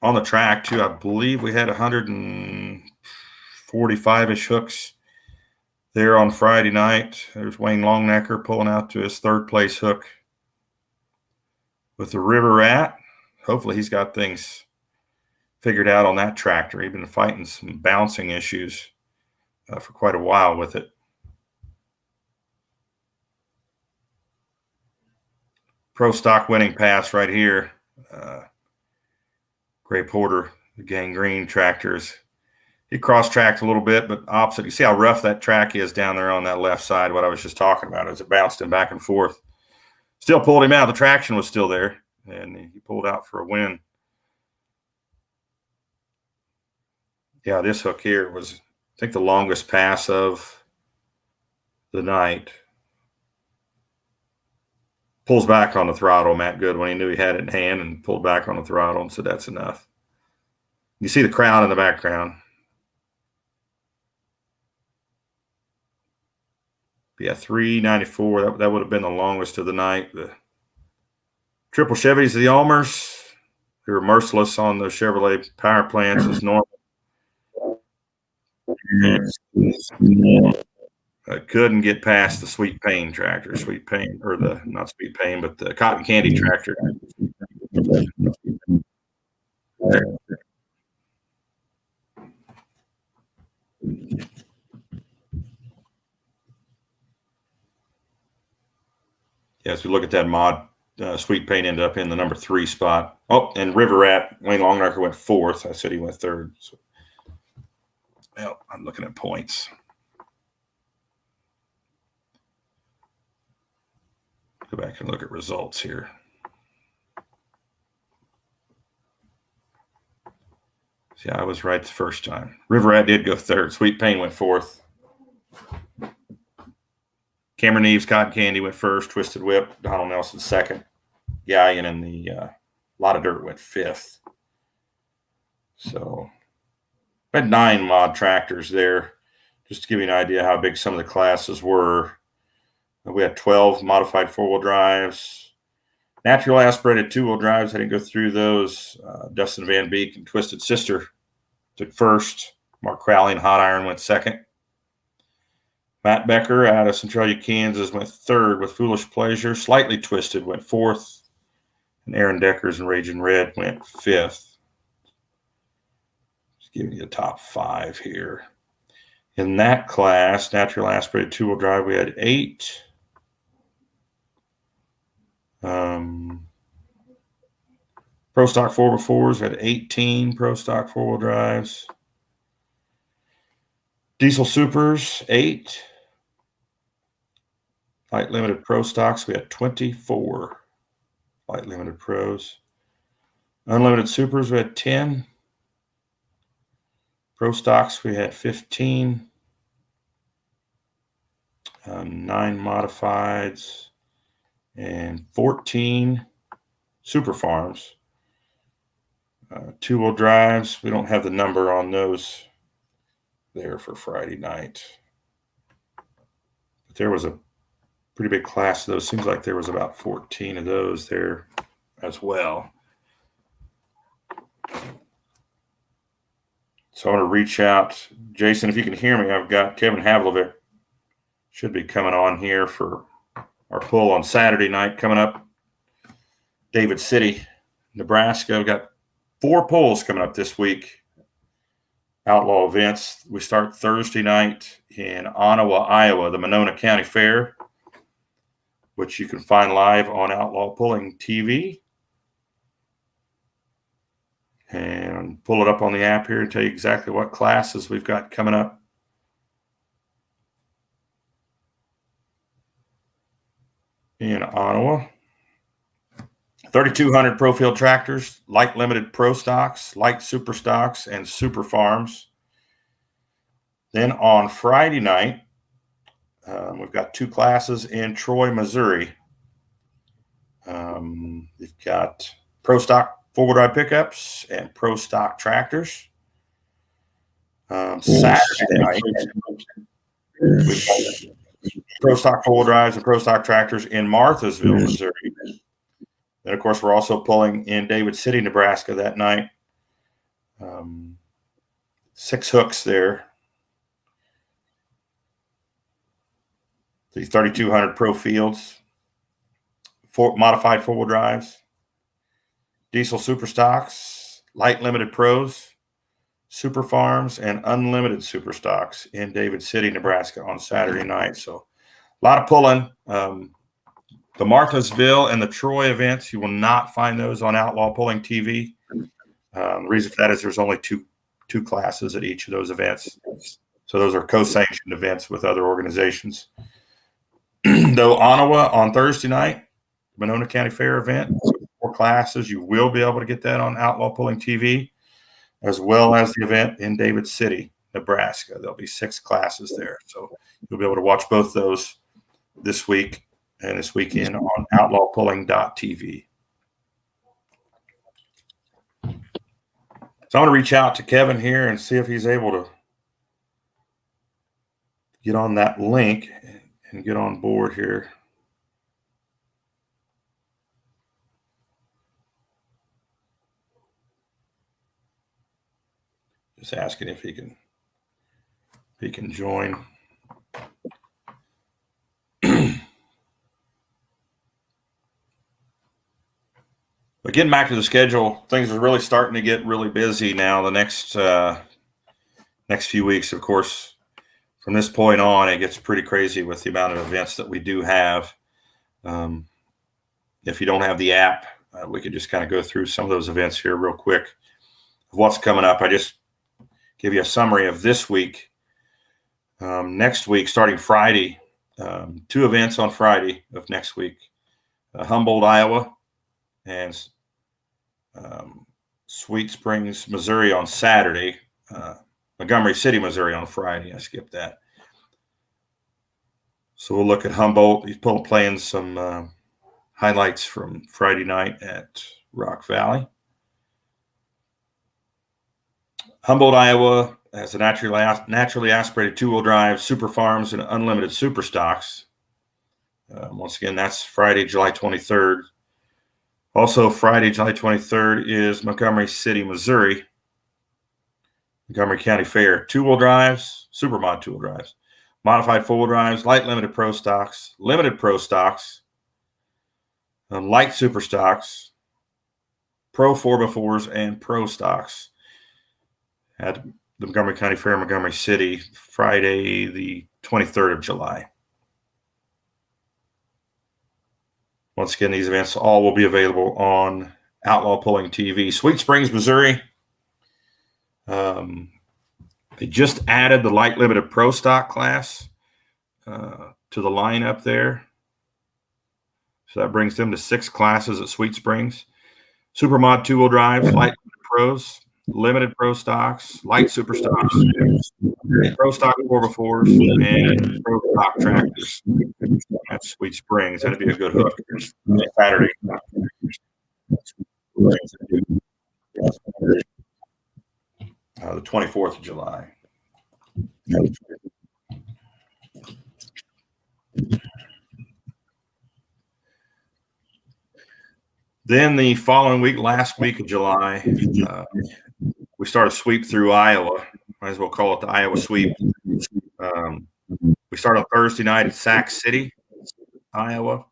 on the track, too. I believe we had 145-ish hooks there on Friday night. There's Wayne Longnecker pulling out to his third-place hook with the River Rat. Hopefully he's got things figured out on that tractor. He's been fighting some bouncing issues for quite a while with it. Pro stock winning pass right here. Gray Porter, the Gangrene tractors. He cross-tracked a little bit, but opposite. You see how rough that track is down there on that left side, what I was just talking about, as it bounced him back and forth. Still pulled him out. The traction was still there, and he pulled out for a win. Yeah, this hook here was, I think, the longest pass of the night. Pulls back on the throttle, Matt Goodwin. He knew he had it in hand and pulled back on the throttle and said, that's enough. You see the crowd in the background. Yeah, 394. That would have been the longest of the night. The triple Chevys, the Ulmers, they were merciless on the Chevrolet power plants as normal. Couldn't get past the Sweet Pain tractor. Sweet Pain, or the, not Sweet Pain, but the Cotton Candy tractor. Yeah, as we look at that mod, Sweet Pain ended up in the number 3 spot. Oh, and River Rat, Wayne Longnecker went 4th. I said he went 3rd. So, well, I'm looking at points. Go back and look at results here. See, I was right the first time. River Rat did go 3rd. Sweet Pain went 4th. Cameron Eves, Cotton Candy went 1st. Twisted Whip, Donald Nelson 2nd. Gallion and the Lot of Dirt went 5th. So we had 9 mod tractors there, just to give you an idea how big some of the classes were. We had 12 modified 4-wheel drives, natural aspirated 2-wheel drives. I didn't go through those. Dustin Van Beek and Twisted Sister took 1st. Mark Crowley and Hot Iron went 2nd. Matt Becker out of Centralia, Kansas went 3rd with Foolish Pleasure. Slightly Twisted went 4th. And Aaron Deckers and Raging Red went 5th. Just giving you the top 5 here. In that class, natural aspirated 2-wheel drive, we had 8. Pro stock 4x4s had 18 pro stock 4-wheel drives. Diesel Supers 8. Light limited pro stocks, we had 24 light limited pros. Unlimited supers, we had 10. Pro stocks, we had 15. 9 modifieds and 14 super farms. 2-wheel drives, we don't have the number on those there for Friday night. But there was a pretty big class of those. Seems like there was about 14 of those there as well. So I want to reach out. Jason, if you can hear me, I've got Kevin Havlovic should be coming on here for our pull on Saturday night coming up. David City, Nebraska. We've got 4 pulls coming up this week. Outlaw events. We start Thursday night in Ottawa, Iowa, the Monona County Fair, which you can find live on Outlaw Pulling TV. And pull it up on the app here and tell you exactly what classes we've got coming up. In Ottawa. 3,200 pro field tractors, light limited pro stocks, light super stocks, and super farms. Then on Friday night, we've got 2 classes in Troy, Missouri. We've got pro stock 4-wheel drive pickups and pro stock tractors. Saturday night, we've got pro stock 4-wheel drives and pro stock tractors in Marthasville, Missouri. Then, of course, we're also pulling in David City, Nebraska that night. 6 hooks there. The 3,200 pro fields, 4 modified 4-wheel drives, diesel super stocks, light limited pros, super farms, and unlimited super stocks in David City, Nebraska on Saturday night. So a lot of pulling. The Marthasville and the Troy events, you will not find those on Outlaw Pulling TV. The reason for that is there's only two classes at each of those events. So those are co-sanctioned events with other organizations. Though Ottawa on Thursday night, Monona County Fair event, 4 classes. You will be able to get that on Outlaw Pulling TV, as well as the event in David City, Nebraska. There'll be 6 classes there. So you'll be able to watch both those this week and this weekend on outlawpulling.tv. So I'm going to reach out to Kevin here and see if he's able to get on that link and get on board here. Just asking if he can join. But getting back to the schedule, things are really starting to get really busy now. The next few weeks, of course, from this point on, it gets pretty crazy with the amount of events that we do have. If you don't have the app, we could just kind of go through some of those events here real quick of what's coming up. I just give you a summary of this week. Next week, starting Friday, 2 events on Friday of next week. Humboldt, Iowa, and Sweet Springs, Missouri on Saturday. Montgomery City, Missouri on Friday. I skipped that. So we'll look at Humboldt. He's playing some highlights from Friday night at Rock Valley. Humboldt, Iowa has a naturally aspirated 2-wheel drive, super farms, and unlimited super stocks. Once again, that's Friday, July 23rd. Also, Friday, July 23rd is Montgomery City, Missouri. Montgomery County Fair. 2-wheel drives, super mod 2-wheel drives, modified 4-wheel drives, light limited pro stocks, limited pro stocks, light super stocks, pro 4x4s, and pro stocks at the Montgomery County Fair, Montgomery City, Friday, the 23rd of July. Once again, these events all will be available on Outlaw Pulling TV. Sweet Springs, Missouri. They just added the light limited pro stock class to the lineup there. So that brings them to 6 classes at Sweet Springs. Supermod 2-wheel drives, light pros, limited pro stocks, light super stocks, pro stock 4x4s, and pro stock tractors at Sweet Springs. That'd be a good hook Saturday. The 24th of July. Then the following week, last week of July, we start a sweep through Iowa. Might as well call it the Iowa sweep. We start on Thursday night at Sac City, Iowa.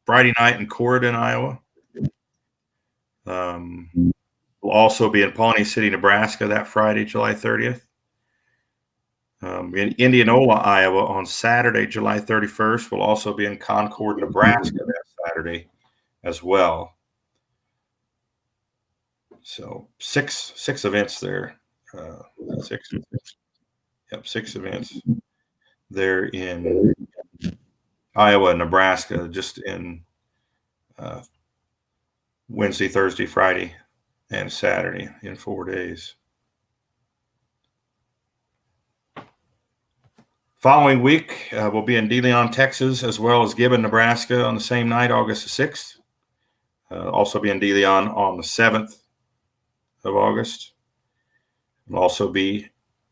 Friday night in Corydon, Iowa. We'll also be in Pawnee City, Nebraska that Friday, July 30th. In Indianola, Iowa on Saturday, July 31st. We'll also be in Concord, Nebraska that Saturday as well. So six events there. Six events there in Iowa and Nebraska, just in Wednesday, Thursday, Friday, and Saturday in 4 days. Following week, we'll be in De Leon, Texas, as well as Gibbon, Nebraska on the same night, August the 6th. Also be in De Leon on the 7th of August. We'll also be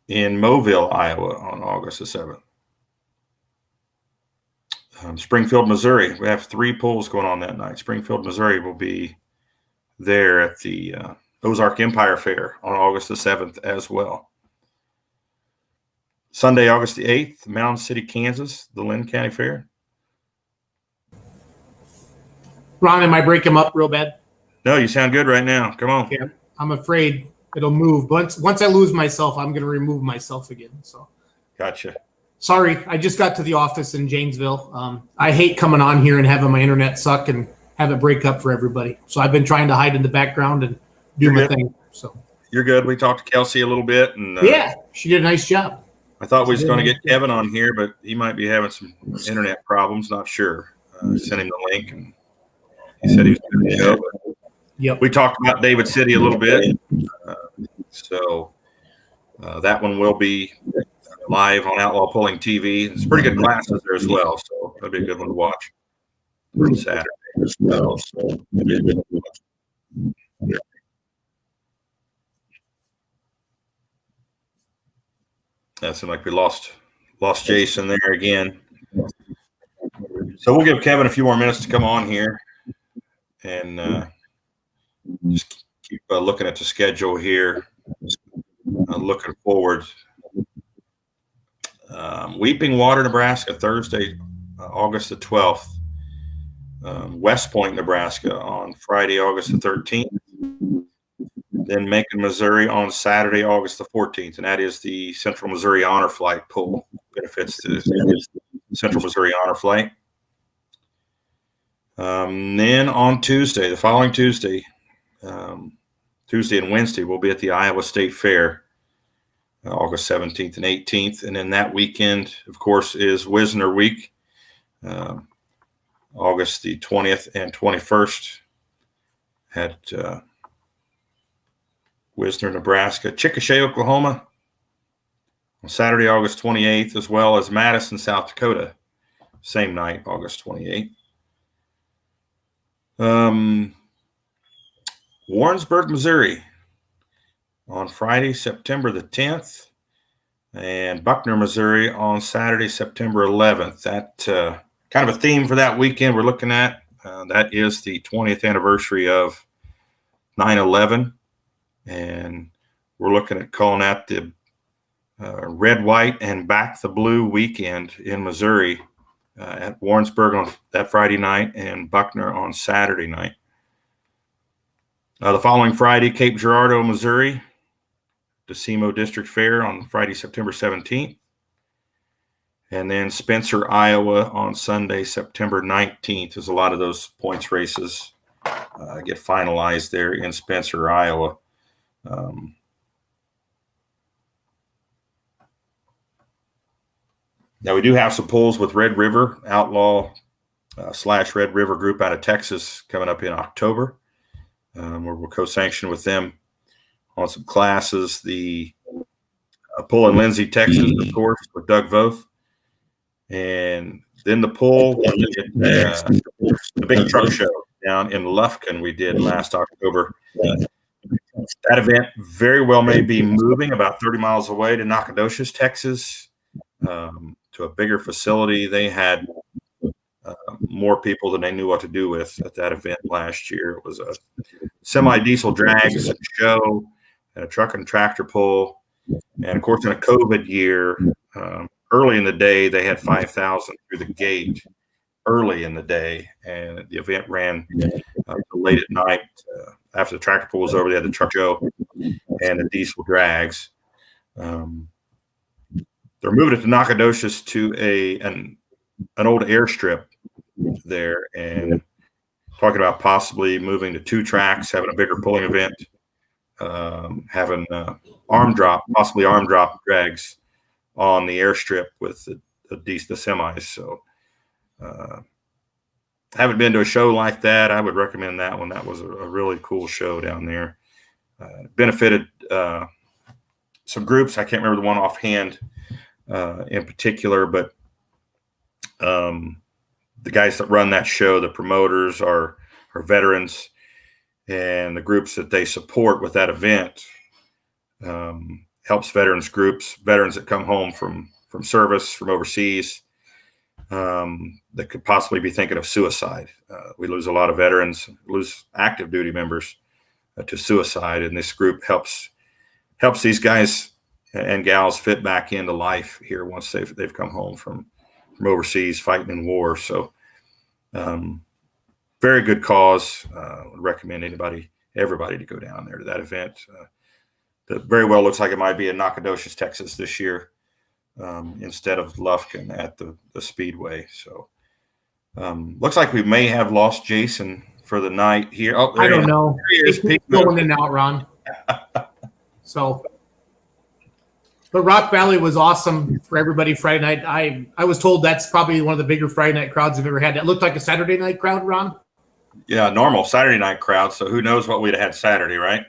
in Mobile, Iowa on August the 7th. Springfield, Missouri. We have 3 pulls going on that night. Springfield, Missouri will be there at the Ozark Empire Fair on August the 7th as well. Sunday, August the 8th, Mountain City, Kansas, the Lynn County Fair. Ron, am I breaking him up real bad? No, you sound good right now. Come on. Yeah, I'm afraid it'll move. Once I lose myself, I'm going to remove myself again. So, Gotcha. Sorry, I just got to the office in Janesville. I hate coming on here and having my internet suck and have it break up for everybody. So I've been trying to hide in the background and do my thing. So you're good. We talked to Kelsey a little bit, and yeah, she did a nice job. I thought we was going to get Kevin on here, but he might be having some internet problems. Not sure. Sent him the link, and he said he was going to show. Yep. We talked about David City a little bit, so that one will be live on Outlaw Pulling TV. It's pretty good classes there as well, so that'll be a good one to watch on Saturday as well. So that'll be a good one to watch. Yeah. That seemed like we lost Jason there again. So we'll give Kevin a few more minutes to come on here and just keep looking at the schedule here. Looking forward. Weeping Water, Nebraska, Thursday, August the 12th. West Point, Nebraska on Friday, August the 13th. Then Macon, Missouri on Saturday, August the 14th. And that is the Central Missouri Honor Flight pool. Benefits to Central Missouri Honor Flight. Then on Tuesday, the following Tuesday, Tuesday and Wednesday, we'll be at the Iowa State Fair, August 17th and 18th. And then that weekend, of course, is Wisner Week, August the 20th and 21st at Wisner, Nebraska. Chickasha, Oklahoma on Saturday, August 28th, as well as Madison, South Dakota, same night, August 28th. Warrensburg, Missouri on Friday, September the 10th, and Buckner, Missouri on Saturday, September 11th. That kind of a theme for that weekend we're looking at. That is the 20th anniversary of 9/11, and we're looking at calling that the Red, White, and Back the Blue weekend in Missouri at Warrensburg on that Friday night and Buckner on Saturday night. The following Friday, Cape Girardeau, Missouri, DeSimo District Fair on Friday, September 17th. And then Spencer, Iowa on Sunday, September 19th, as a lot of those points races get finalized there in Spencer, Iowa. Now, we do have some pulls with Red River, Outlaw / Red River group out of Texas coming up in October, where we'll co-sanction with them on some classes. The pull in Lindsay, Texas, of course, with Doug Voth. And then the pull, the big truck show down in Lufkin we did last October. That event very well may be moving about 30 miles away to Nacogdoches, Texas, to a bigger facility. They had more people than they knew what to do with at that event last year. It was a semi-diesel drags show and a truck and tractor pull. And, of course, in a COVID year, early in the day, they had 5,000 through the gate early in the day. And the event ran late at night. After the tractor pull was over, they had the truck show and the diesel drags. They're moving it to Nacogdoches to an old airstrip there, and talking about possibly moving to 2 tracks, having a bigger pulling event, having possibly arm drop drags on the airstrip with the semis. So haven't been to a show like that. I would recommend that one. That was a really cool show down there. Benefited some groups. I can't remember the one offhand in particular, but the guys that run that show, the promoters, are veterans, and the groups that they support with that event helps veterans that come home from service, from overseas, that could possibly be thinking of suicide. We lose a lot of veterans, lose active duty members to suicide, and this group helps these guys and gals fit back into life here once they've come home from overseas fighting in war. So very good cause. Would recommend everybody to go down there to that event. That very well looks like it might be in Nacogdoches, Texas this year, instead of Lufkin at the Speedway. So looks like we may have lost Jason for the night here. Oh, I don't know. He's going in and out, Ron. So, but Rock Valley was awesome for everybody Friday night. I was told that's probably one of the bigger Friday night crowds I've ever had. That looked like a Saturday night crowd, Ron. Yeah, normal Saturday night crowd. So who knows what we'd have had Saturday, right?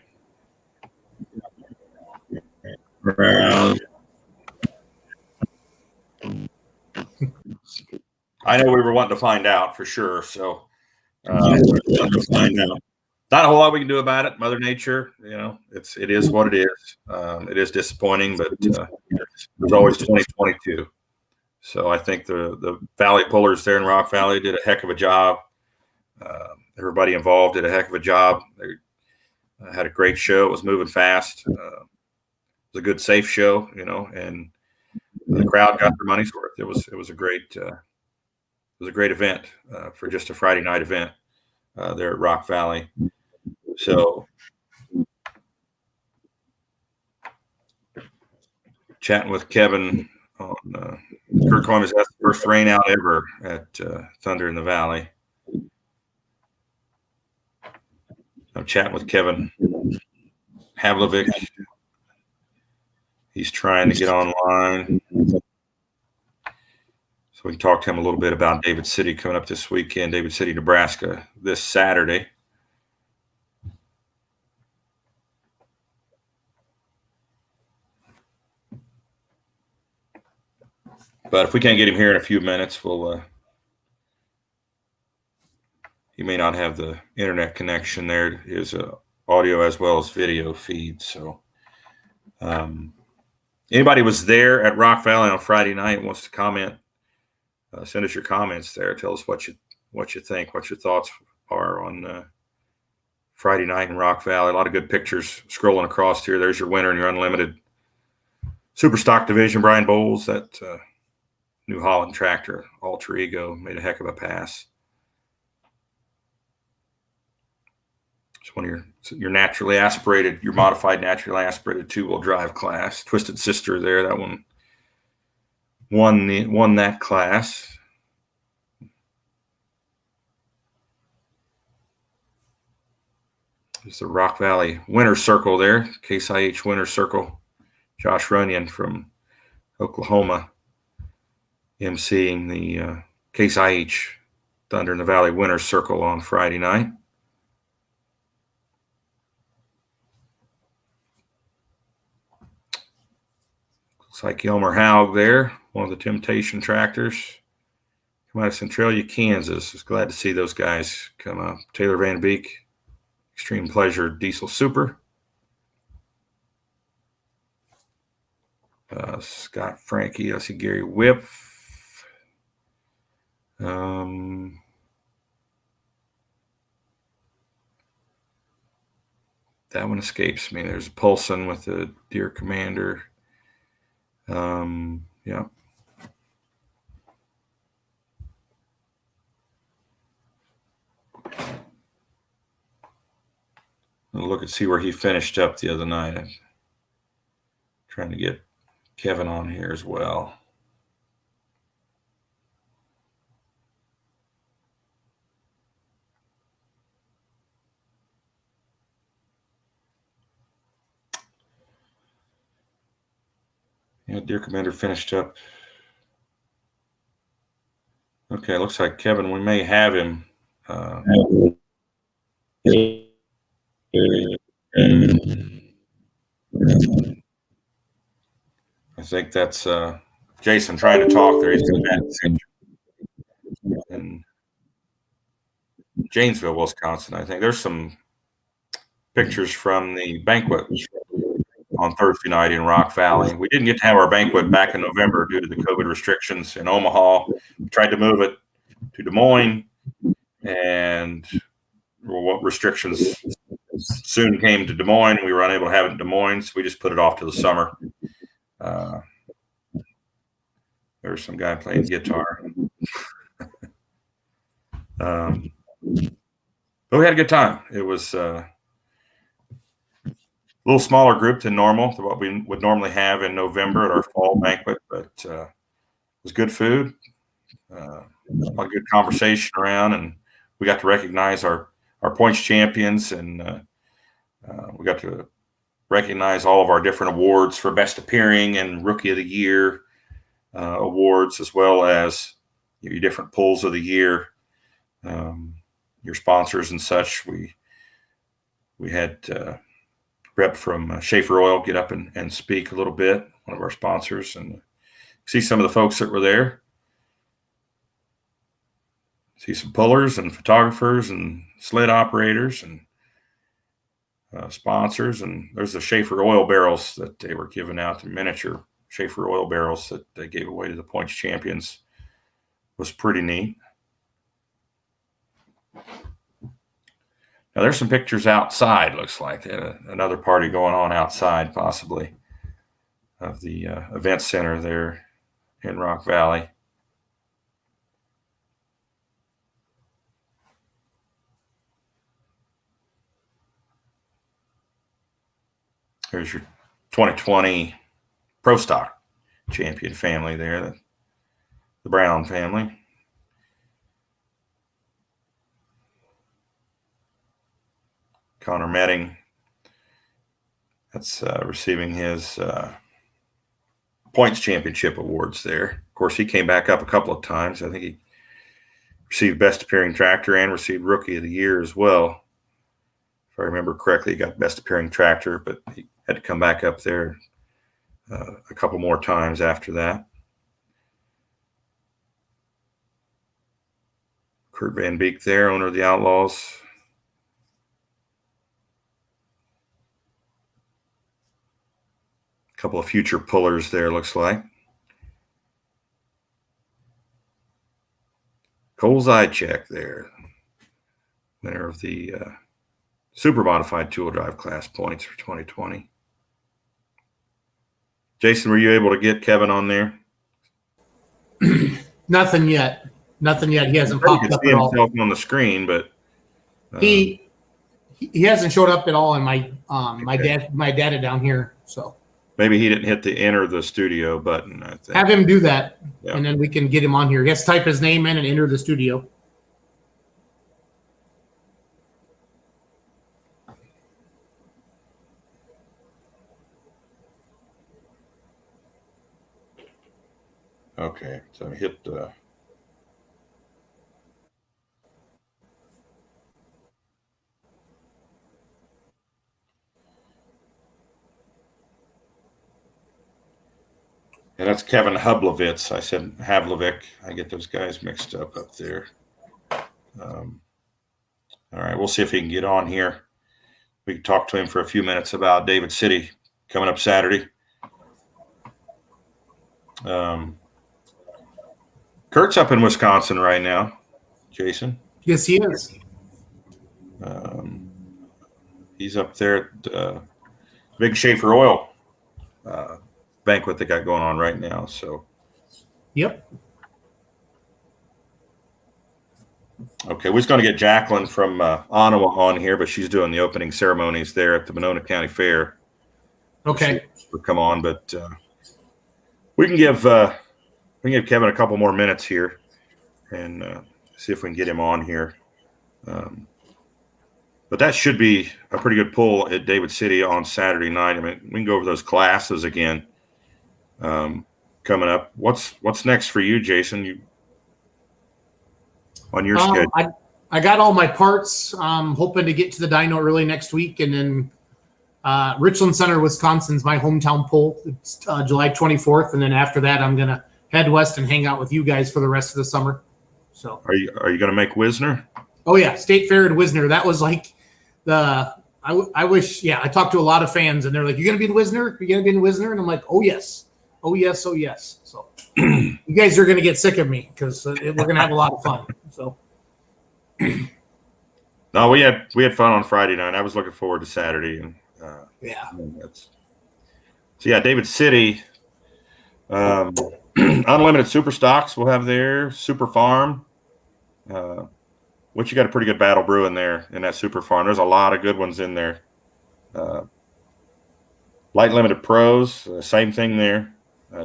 I know we were wanting to find out for sure. So find out. Not a whole lot we can do about it. Mother Nature, it is what it is. It is disappointing, but there's always 2022. So I think the Valley Pullers there in Rock Valley did a heck of a job. Everybody involved did a heck of a job. They had a great show. It was moving fast. It was a good, safe show, and the crowd got their money's worth. It was a great event for just a Friday night event there at Rock Valley. So chatting with Kevin on Kurt Columbus, that's the first rain out ever at Thunder in the Valley. I'm chatting with Kevin Havlovic. He's trying to get online. So we can talk to him a little bit about David City coming up this weekend, David City, Nebraska, this Saturday. But if we can't get him here in a few minutes, he may not have the internet connection there. His audio as well as video feed. So anybody was there at Rock Valley on Friday night wants to comment, send us your comments there. Tell us what you think, what your thoughts are on Friday night in Rock Valley. A lot of good pictures scrolling across here. There's your winner in your unlimited super stock division, Brian Bowles. That New Holland tractor, alter ego, made a heck of a pass. It's one of your naturally aspirated, your modified naturally aspirated 2-wheel drive class. Twisted Sister there, that one won that class. There's the Rock Valley Winner's Circle there, Case IH Winner's Circle. Josh Runyon from Oklahoma emceeing the Case IH Thunder in the Valley Winners Circle on Friday night. Looks like Elmer Haug there, one of the Temptation tractors. Come out of Centralia, Kansas. Was glad to see those guys come up. Taylor Van Beek, Extreme Pleasure Diesel Super. Scott Frankie, I see Gary Whip. That one escapes me. There's Polson with the Deer Commander. Yeah. I'll look and see where he finished up the other night. I'm trying to get Kevin on here as well. Yeah, Deer Commander finished up. Okay, looks like Kevin, we may have him. I think that's Jason trying to talk there. He's in Janesville, Wisconsin. I think there's some pictures from the banquet on Thursday night in Rock Valley. We didn't get to have our banquet back in November due to the COVID restrictions in Omaha. We tried to move it to Des Moines, and what restrictions soon came to Des Moines. We were unable to have it in Des Moines, so we just put it off to the summer. There's some guy playing guitar. But we had a good time. It was a little smaller group than normal, than what we would normally have in November at our fall banquet, but it was good food, a lot of good conversation around, and we got to recognize our points champions, and we got to recognize all of our different awards for best appearing and rookie of the year awards, as well as your different pulls of the year, your sponsors and such. We had rep from Schaefer Oil get up and speak a little bit, one of our sponsors, and see some of the folks that were there. See some pullers and photographers and sled operators and sponsors. And there's the Schaefer oil barrels that they were giving out, the miniature Schaefer oil barrels that they gave away to the points champions. Was pretty neat. Now there's some pictures outside. Looks like they had another party going on outside, possibly, of the event center there in Rock Valley. There's your 2020 Pro Stock champion family there, the Brown family. Connor Metting, that's receiving his points championship awards there. Of course, he came back up a couple of times. I think he received best appearing tractor and received rookie of the year as well. If I remember correctly, he got best appearing tractor, but he had to come back up there a couple more times after that. Kurt Van Beek there, owner of the Outlaws. A couple of future pullers there, looks like. Cole Zychek there, winner of the super modified two-wheel drive class points for 2020. Jason, were you able to get Kevin on there? Nothing yet. He hasn't You popped can up see at all. himself on the screen, but He hasn't showed up at all in my my data down here. So maybe he didn't hit the enter the studio button. I think. have him do that, Yeah. and then we can get him on here. He has to type his name in and enter the studio. Okay, so hit Yeah, that's Kevin Hublovitz. I said Havlovic. I get those guys mixed up there. All right, we'll see if he can get on here. We can talk to him for a few minutes about David City coming up Saturday. Kurt's up in Wisconsin right now, Jason. Yes, he is. He's up there at Big Schaefer Oil banquet they got going on right now. So, Yep. Okay, we're just going to get Jacqueline from Ottawa on here, but she's doing the opening ceremonies there at the Monona County Fair. Okay. She'll come on, but we can give Kevin a couple more minutes here and see if we can get him on here. But that should be a pretty good pull at David City on Saturday night. I mean, we can go over those classes again coming up. What's next for you, Jason? You on your schedule? I got all my parts. Hoping to get to the dyno early next week, and then Richland Center, Wisconsin's my hometown pull. It's July 24th, and then after that, I'm gonna head west and hang out with you guys for the rest of the summer. So, are you gonna make Wisner? Oh yeah, State Fair at Wisner. That was like I wish. Yeah, I talked to a lot of fans, and they're like, "You gonna be in Wisner? You gonna be in Wisner?" And I'm like, "Oh yes, oh yes, oh yes." So you guys are gonna get sick of me because we're gonna have a lot of fun. So. No, we had fun on Friday night. I was looking forward to Saturday, and yeah. So yeah, David City, unlimited super stocks we'll have there. Super Farm, which you got a pretty good battle brewing there in that Super Farm. There's a lot of good ones in there. Light limited pros, same thing there.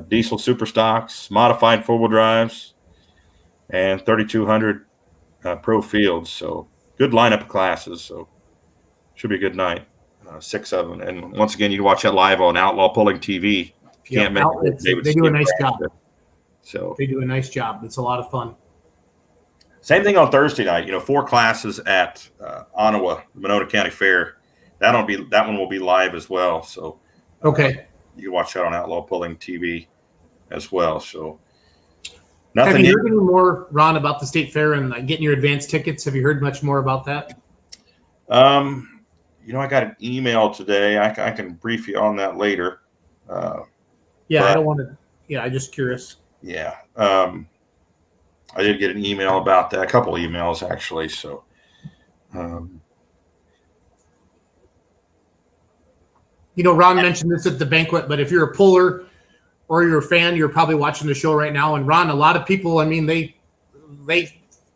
Diesel super stocks, modified four wheel drives, and 3,200 pro fields. So good lineup of classes. So should be a good night. 6 of them. And once again, you can watch that live on Outlaw Pulling TV. If you can't make it, they do a nice job. So they do a nice job. It's a lot of fun. Same thing on Thursday night. 4 classes at Ottawa, Monona County Fair. That one will be live as well. So okay, you can watch that on Outlaw Pulling TV as well. So have you heard any more, Ron, about the State Fair and getting your advance tickets? Have you heard much more about that? I got an email today. I can brief you on that later. I don't want to. Yeah, I'm just curious. Yeah. I did get an email about that, a couple of emails actually. So, Ron mentioned this at the banquet, but if you're a puller or you're a fan, you're probably watching the show right now. And Ron, a lot of people, I mean, they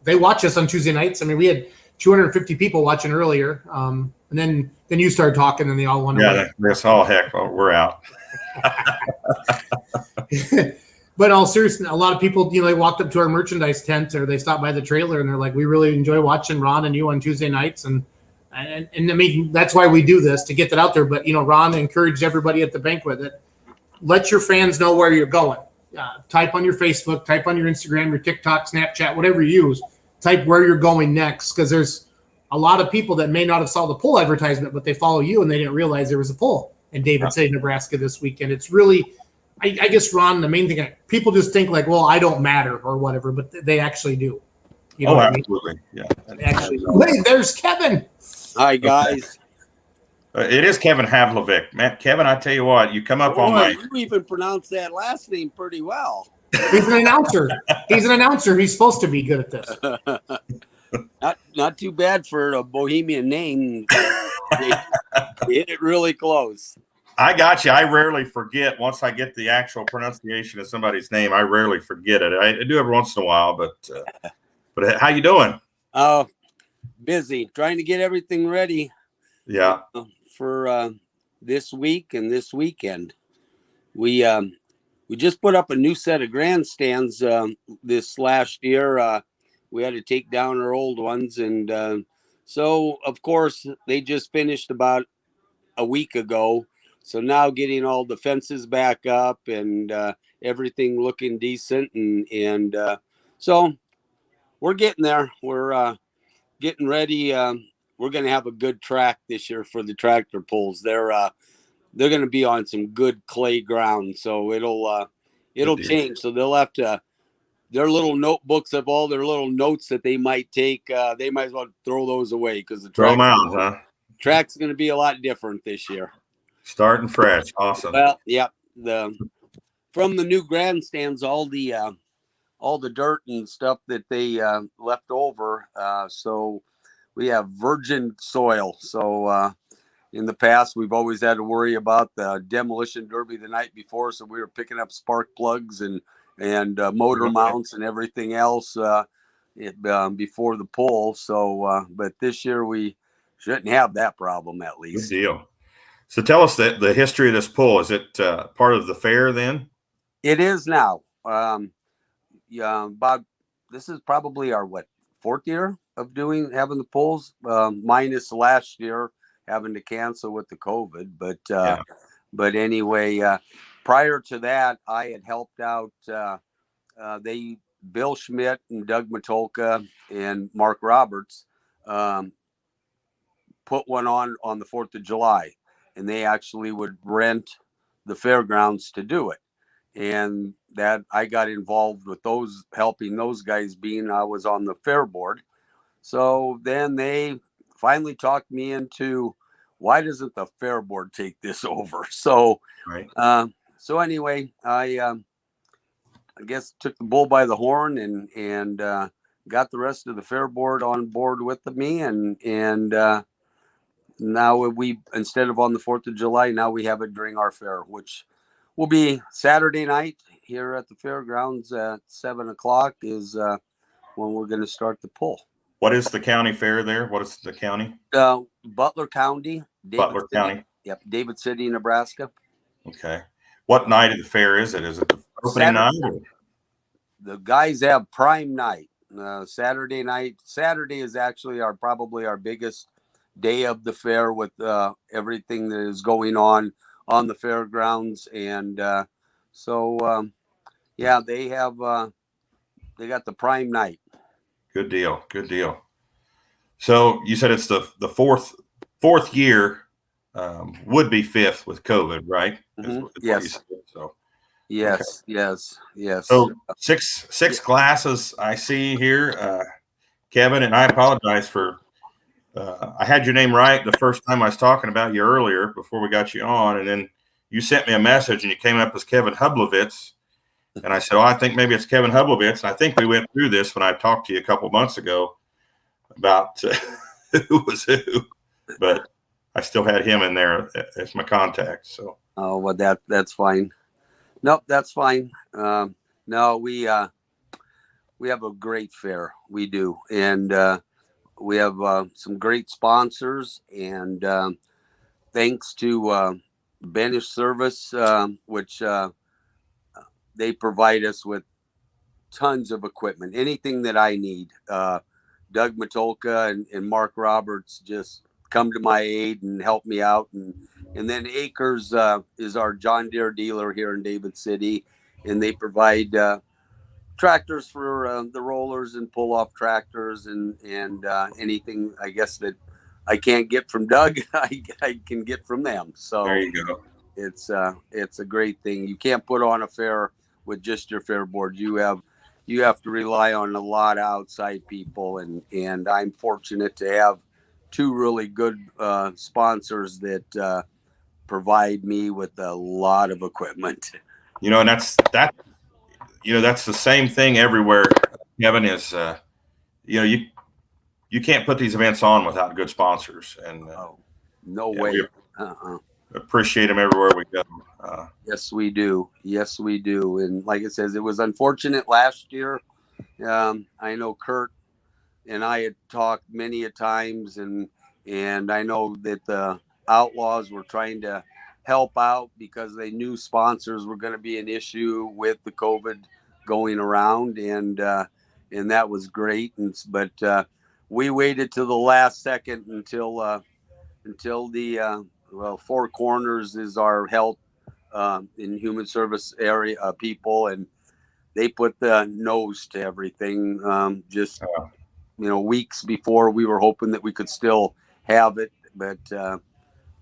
watch us on Tuesday nights. I mean, we had 250 people watching earlier. And then you started talking and they all went away. Yeah, that's all heck. Well, we're out. But in all seriousness, a lot of people, they walked up to our merchandise tent or they stopped by the trailer and they're like, we really enjoy watching Ron and you on Tuesday nights. And I mean, that's why we do this, to get that out there. But, Ron encouraged everybody at the banquet that let your fans know where you're going. Type on your Facebook, type on your Instagram, your TikTok, Snapchat, whatever you use. Type where you're going next, because there's a lot of people that may not have saw the poll advertisement, but they follow you and they didn't realize there was a poll in David City, Nebraska this weekend. It's really, I guess, Ron, the main thing, people just think like, well, I don't matter or whatever, but they actually do. You know absolutely. I mean? Yeah. Actually, hey, there's Kevin. Hi, guys. It is Kevin Havlovic. Man, Kevin, I tell you what, you come up on my. You even pronounced that last name pretty well. He's an announcer. He's supposed to be good at this. Not too bad for a Bohemian name. They hit it really close. I got you. I rarely forget once I get the actual pronunciation of somebody's name. I rarely forget it. I do every once in a while, but how you doing? Busy trying to get everything ready. Yeah. For this week and this weekend, we just put up a new set of grandstands this last year. We had to take down our old ones, and so of course they just finished about a week ago. So now getting all the fences back up and everything looking decent, and so we're getting there. We're getting ready. We're going to have a good track this year for the tractor pulls. They're going to be on some good clay ground, so it'll it'll change. So they'll have to, their little notebooks of all their little notes that they might take, they might as well throw those away because the Throw them out, huh? track's going to be a lot different this year. Starting fresh. Awesome. Well, yeah, from the new grandstands, all the dirt and stuff that they left over. So we have virgin soil. So in the past, we've always had to worry about the demolition derby the night before. So we were picking up spark plugs and motor mounts and everything else before the pull. So, but this year we shouldn't have that problem at least. Good deal. So tell us the history of this pull. Is it part of the fair then? It is now. Bob, this is probably our fourth year of having the pulls, minus last year having to cancel with the COVID. But anyway, prior to that, I had helped out. Bill Schmidt and Doug Matulka and Mark Roberts put one on the 4th of July, and they actually would rent the fairgrounds to do it. And that I got involved with those, helping those guys, being I was on the fair board. So then they finally talked me into, why doesn't the fair board take this over? So, right. So anyway, I guess took the bull by the horn and got the rest of the fair board on board with me. And now we, instead of on the 4th of July, now we have it during our fair, which will be Saturday night here at the fairgrounds at 7:00 is when we're going to start the pull. What is the county fair there? What is the county? Butler County. Butler County. Yep, David City, Nebraska. Okay. What night of the fair is it? Is it the opening night? The guys have prime night. Saturday night. Saturday is actually probably our biggest day of the fair with everything that is going on the fairgrounds. And yeah, they got the prime night. Good deal. Good deal. So you said it's the fourth year, would be fifth with COVID, right? Mm-hmm. Yes. So yes, okay. yes. So six classes I see here, Kevin, and I apologize for I had your name right the first time I was talking about you earlier before we got you on, and then you sent me a message and you came up as Kevin Hublovitz. And I said, I think maybe it's Kevin Hublovitz. And I think we went through this when I talked to you a couple months ago about who was who, but I still had him in there as my contact. So, oh, well, that's fine. Nope, that's fine. No, we have a great fair. We do, and we have some great sponsors. And thanks to Banish Service, which they provide us with tons of equipment, anything that I need. Doug Matulka and Mark Roberts just come to my aid and help me out. And then Acres is our John Deere dealer here in David City, and they provide tractors for the rollers and pull-off tractors and anything, I guess, that I can't get from Doug, I can get from them. So there you go. It's a great thing. You can't put on a fair with just your fair board. You have to rely on a lot of outside people, and I'm fortunate to have two really good sponsors that provide me with a lot of equipment. And that's the same thing everywhere. Kevin, is you can't put these events on without good sponsors, and no way. Appreciate them everywhere we go. Yes, we do. And like it says, it was unfortunate last year. I know Kurt and I had talked many a times, and I know that the Outlaws were trying to help out because they knew sponsors were going to be an issue with the COVID going around, and that was great. But we waited till the last second until the Four Corners is our health in human service area people, and they put the nose to everything. Weeks before we were hoping that we could still have it, but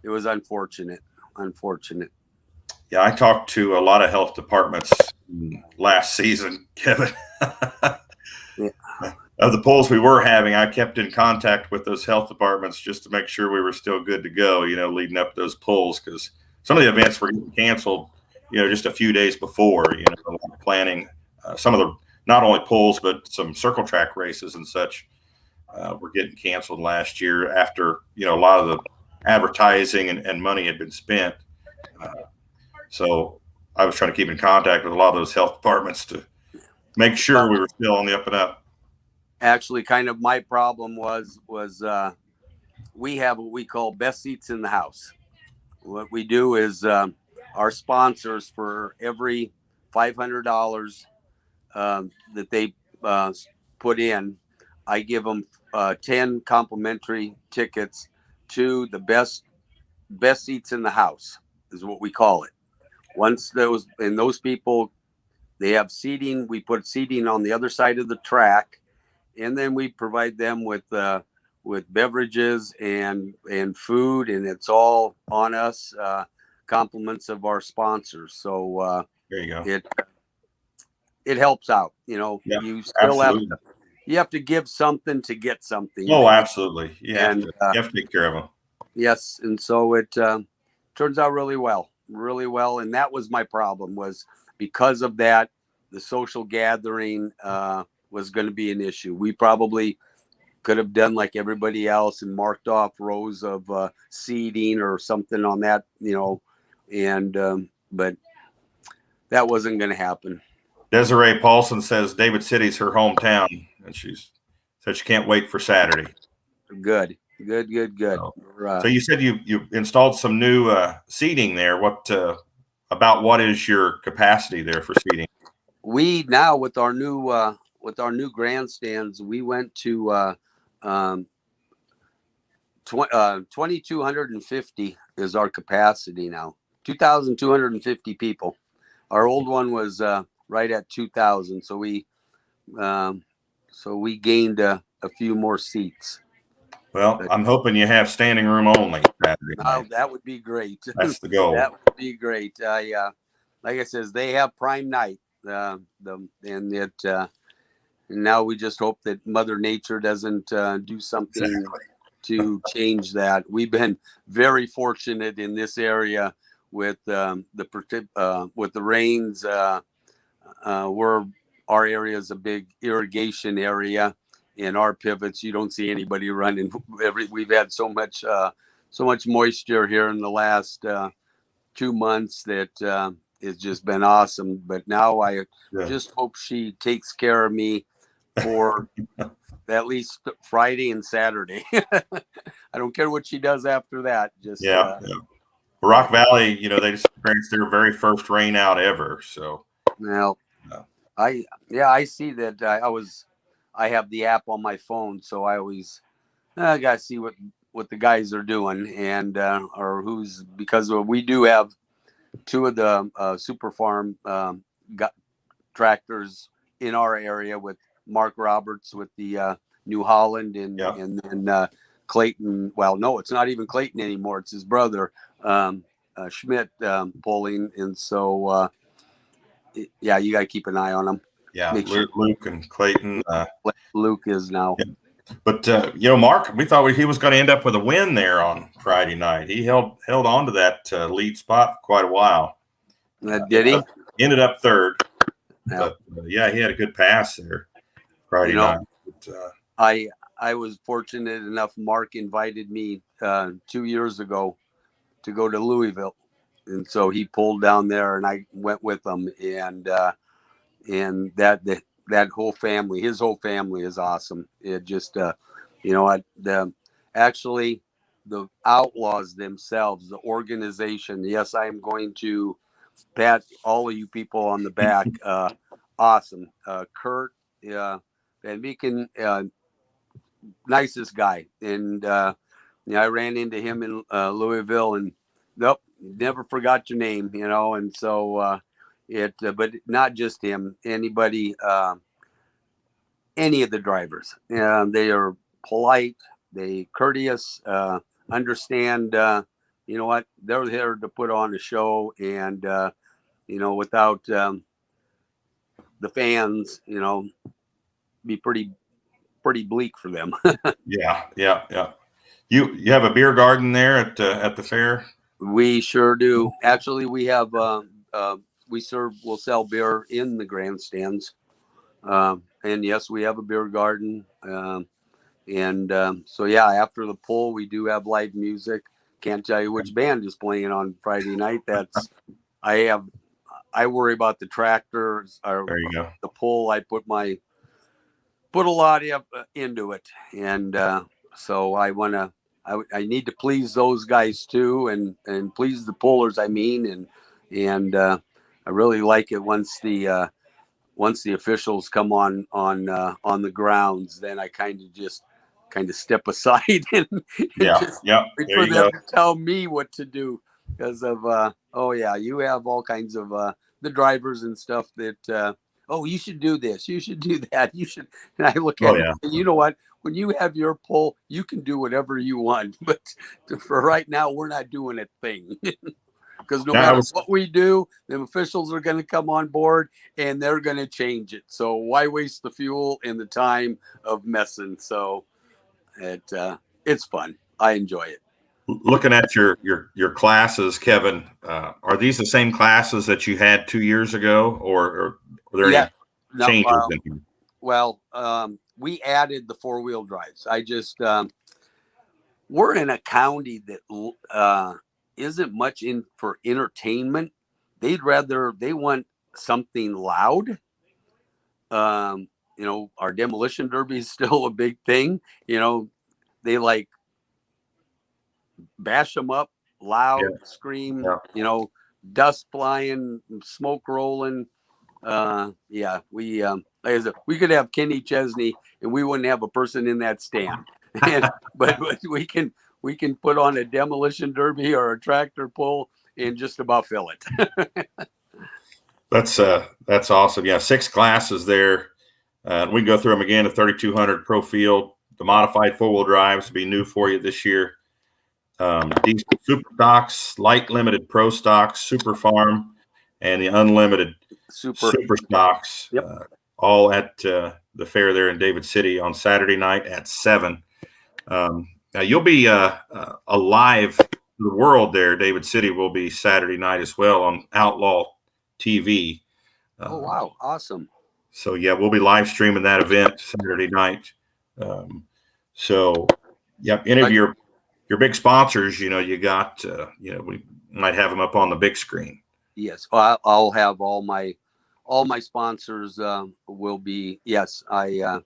it was unfortunate. Yeah, I talked to a lot of health departments last season, Kevin. Yeah. Of the polls we were having, I kept in contact with those health departments just to make sure we were still good to go, leading up to those polls, because some of the events were getting canceled, just a few days before, planning some of the, not only polls, but some circle track races and such were getting canceled last year after, a lot of the advertising and money had been spent. So I was trying to keep in contact with a lot of those health departments to make sure we were still on the up and up. Actually, kind of my problem was we have what we call best seats in the house. What we do is our sponsors, for every $500 that they put in, I give them 10 complimentary tickets to the best seats in the house, is what we call it. Once those people, they have seating, we put seating on the other side of the track, and then we provide them with beverages and food, and it's all on us, compliments of our sponsors. So there you go. It helps out. Yeah, you still absolutely. you have to give something to get something. Oh, absolutely. You have to take care of them. Yes, and so it turns out really well, and that was my problem, was because of that, the social gathering was going to be an issue. We probably could have done like everybody else and marked off rows of seating or something on that, and but that wasn't going to happen. Desiree Paulson says David City's her hometown, and she said she can't wait for Saturday. Good. So you said you installed some new seating there. What is your capacity there for seating? We now, with our new grandstands, we went to 2,250 is our capacity now. 2,250 people. Our old one was right at 2,000, so we gained a few more seats. Well, I'm hoping you have standing room only Saturday night. That would be great. That's the goal. That would be great. Like I says, they have prime night. Now we just hope that Mother Nature doesn't do something to change that. We've been very fortunate in this area with the rains. Our area is a big irrigation area. In our pivots, you don't see anybody running. We've had so much moisture here in the last 2 months that it's just been awesome. But now I just hope she takes care of me for at least Friday and Saturday. I don't care what she does after that. Just Rock Valley, they just experienced their very first rain out ever. So I see that. I have the app on my phone, so I always gotta see what the guys are doing, and or who's, because we do have two of the Super Farm tractors in our area, with Mark Roberts with the New Holland and then Clayton. Well, no, it's not even Clayton anymore. It's his brother Schmidt pulling, and so you got to keep an eye on them. Yeah, Luke and Clayton. Luke is now. Yeah. But Mark, we thought he was going to end up with a win there on Friday night. He held on to that lead spot for quite a while. Did he? Ended up third. Yeah. But he had a good pass there Friday night. But, I was fortunate enough. Mark invited me 2 years ago to go to Louisville, and so he pulled down there, and I went with him, and that whole family, his whole family is awesome. It just, actually the Outlaws themselves, the organization. Yes, I am going to pat all of you people on the back. Awesome. Kurt, Van Beeken, nicest guy. And, I ran into him in Louisville, and nope, never forgot your name, and so, but not just him, anybody, any of the drivers, they are polite, they courteous, understand, what they're there to put on a show, and without the fans, be pretty bleak for them. Yeah. You have a beer garden there at the fair? We sure do. Actually, we have we'll sell beer in the grandstands, and yes, we have a beer garden. So yeah, after the pull, we do have live music. Can't tell you which band is playing on Friday night. I worry about the tractors or There you go. the pull. I put a lot into it, and so I need to please those guys too, and please the pullers. I really like it once the officials come on the grounds. Then I kind of step aside and just wait for them to tell me what to do, because of you have all kinds of the drivers and stuff that you should do this, you should do that, you should. And I look at it, and you know what? When you have your pull, you can do whatever you want. But for right now, we're not doing a thing. Because no matter what we do, the officials are going to come on board and they're going to change it. So why waste the fuel and the time of messing? So it's fun. I enjoy it. Looking at your classes, Kevin, are these the same classes that you had 2 years ago, or are there any changes in here? Well, we added the 4-wheel drives. I just we're in a county that isn't much in for entertainment. They want something loud. Our demolition derby is still a big thing. They like bash them up loud, scream, dust flying, smoke rolling. We could have Kenny Chesney and we wouldn't have a person in that stand. but we can put on a demolition derby or a tractor pull and just about fill it. That's awesome. Yeah, 6 classes there. We can go through them again. A 3200 Pro Field, the modified 4-wheel drives will be new for you this year. These super stocks, light limited pro stocks, super farm, and the unlimited super stocks. Yep. All at the fair there in David City on Saturday night at 7. Now you'll be alive to the world there. David City will be Saturday night as well on Outlawed TV. Oh wow, awesome! So yeah, we'll be live streaming that event Saturday night. Any of your big sponsors, you got, we might have them up on the big screen. Yes, I'll have all my sponsors will be. Yes, I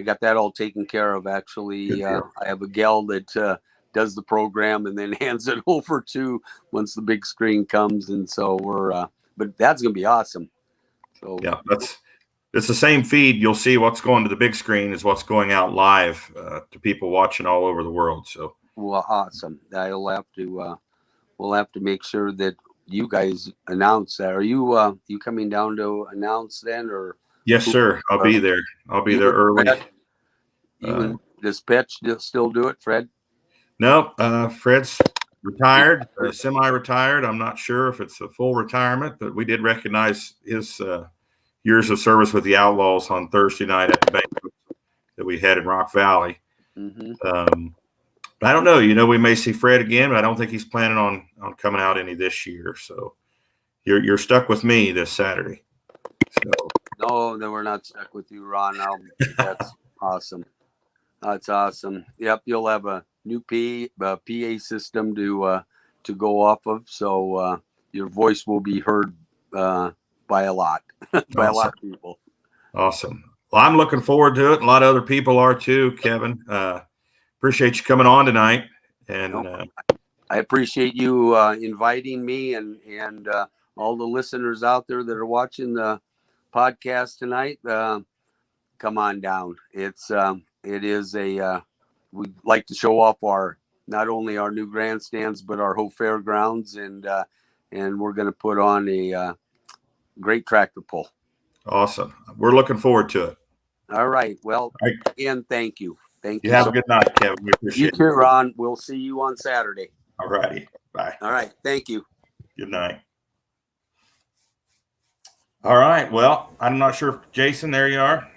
got that all taken care of. Actually, I have a gal that does the program and then hands it over to once the big screen comes, and so but that's gonna be awesome. So yeah, it's the same feed. You'll see what's going to the big screen is what's going out live to people watching all over the world. So well, awesome. We'll have to make sure that you guys announce that. Are you coming down to announce then, or? Yes, sir. I'll be there. I'll be there early. Does Petch still do it, Fred? No, Fred's retired, semi-retired. I'm not sure if it's a full retirement, but we did recognize his years of service with the Outlaws on Thursday night at the banquet that we had in Rock Valley. Mm-hmm. I don't know. We may see Fred again, but I don't think he's planning on coming out any this year. So you're stuck with me this Saturday. So. No, we're not stuck with you, Ron. That's awesome. That's awesome. Yep, you'll have a new PA system to go off of, so your voice will be heard by a lot, by a lot of people. Awesome. Well, I'm looking forward to it. And a lot of other people are too, Kevin. Appreciate you coming on tonight. And I appreciate you inviting me and all the listeners out there that are watching the podcast tonight. Come on down. It is we'd like to show off not only our new grandstands but our whole fairgrounds, and we're going to put on a great tractor pull. Awesome. We're looking forward to it. All right. Well, again, thank you. Thank you. Have a good night, Kevin. We appreciate it. You too, Ron. We'll see you on Saturday. All righty. Bye. All right. Thank you. Good night. All right. Well, I'm not sure if Jason, there you are.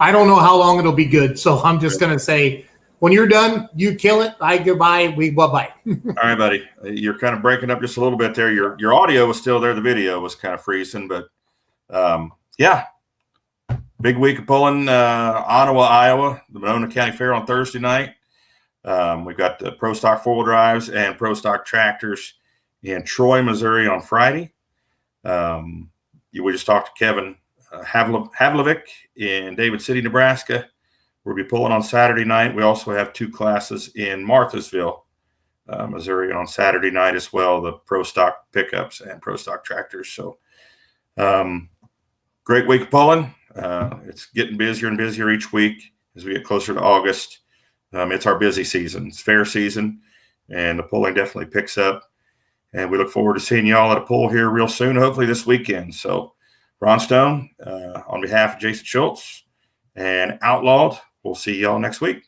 I don't know how long it'll be good, so I'm just going to say, when you're done, you kill it. I goodbye. We bye-bye. All right, buddy. You're kind of breaking up just a little bit there. Your audio was still there. The video was kind of freezing, but yeah. Big week of pulling, Ottawa, Iowa, the Monona County Fair on Thursday night. We've got the Pro Stock 4-wheel drives and Pro Stock tractors in Troy, Missouri on Friday. We just talked to Kevin Havlovic in David City, Nebraska. We'll be pulling on Saturday night. We also have 2 classes in Marthasville, Missouri on Saturday night as well, the Pro Stock pickups and Pro Stock tractors. So great week of pulling. It's getting busier and busier each week as we get closer to August. It's our busy season. It's fair season, and the pulling definitely picks up. And we look forward to seeing y'all at a pull here real soon, hopefully this weekend. So, Ron Stone, on behalf of Jason Schultz and Outlawed, we'll see y'all next week.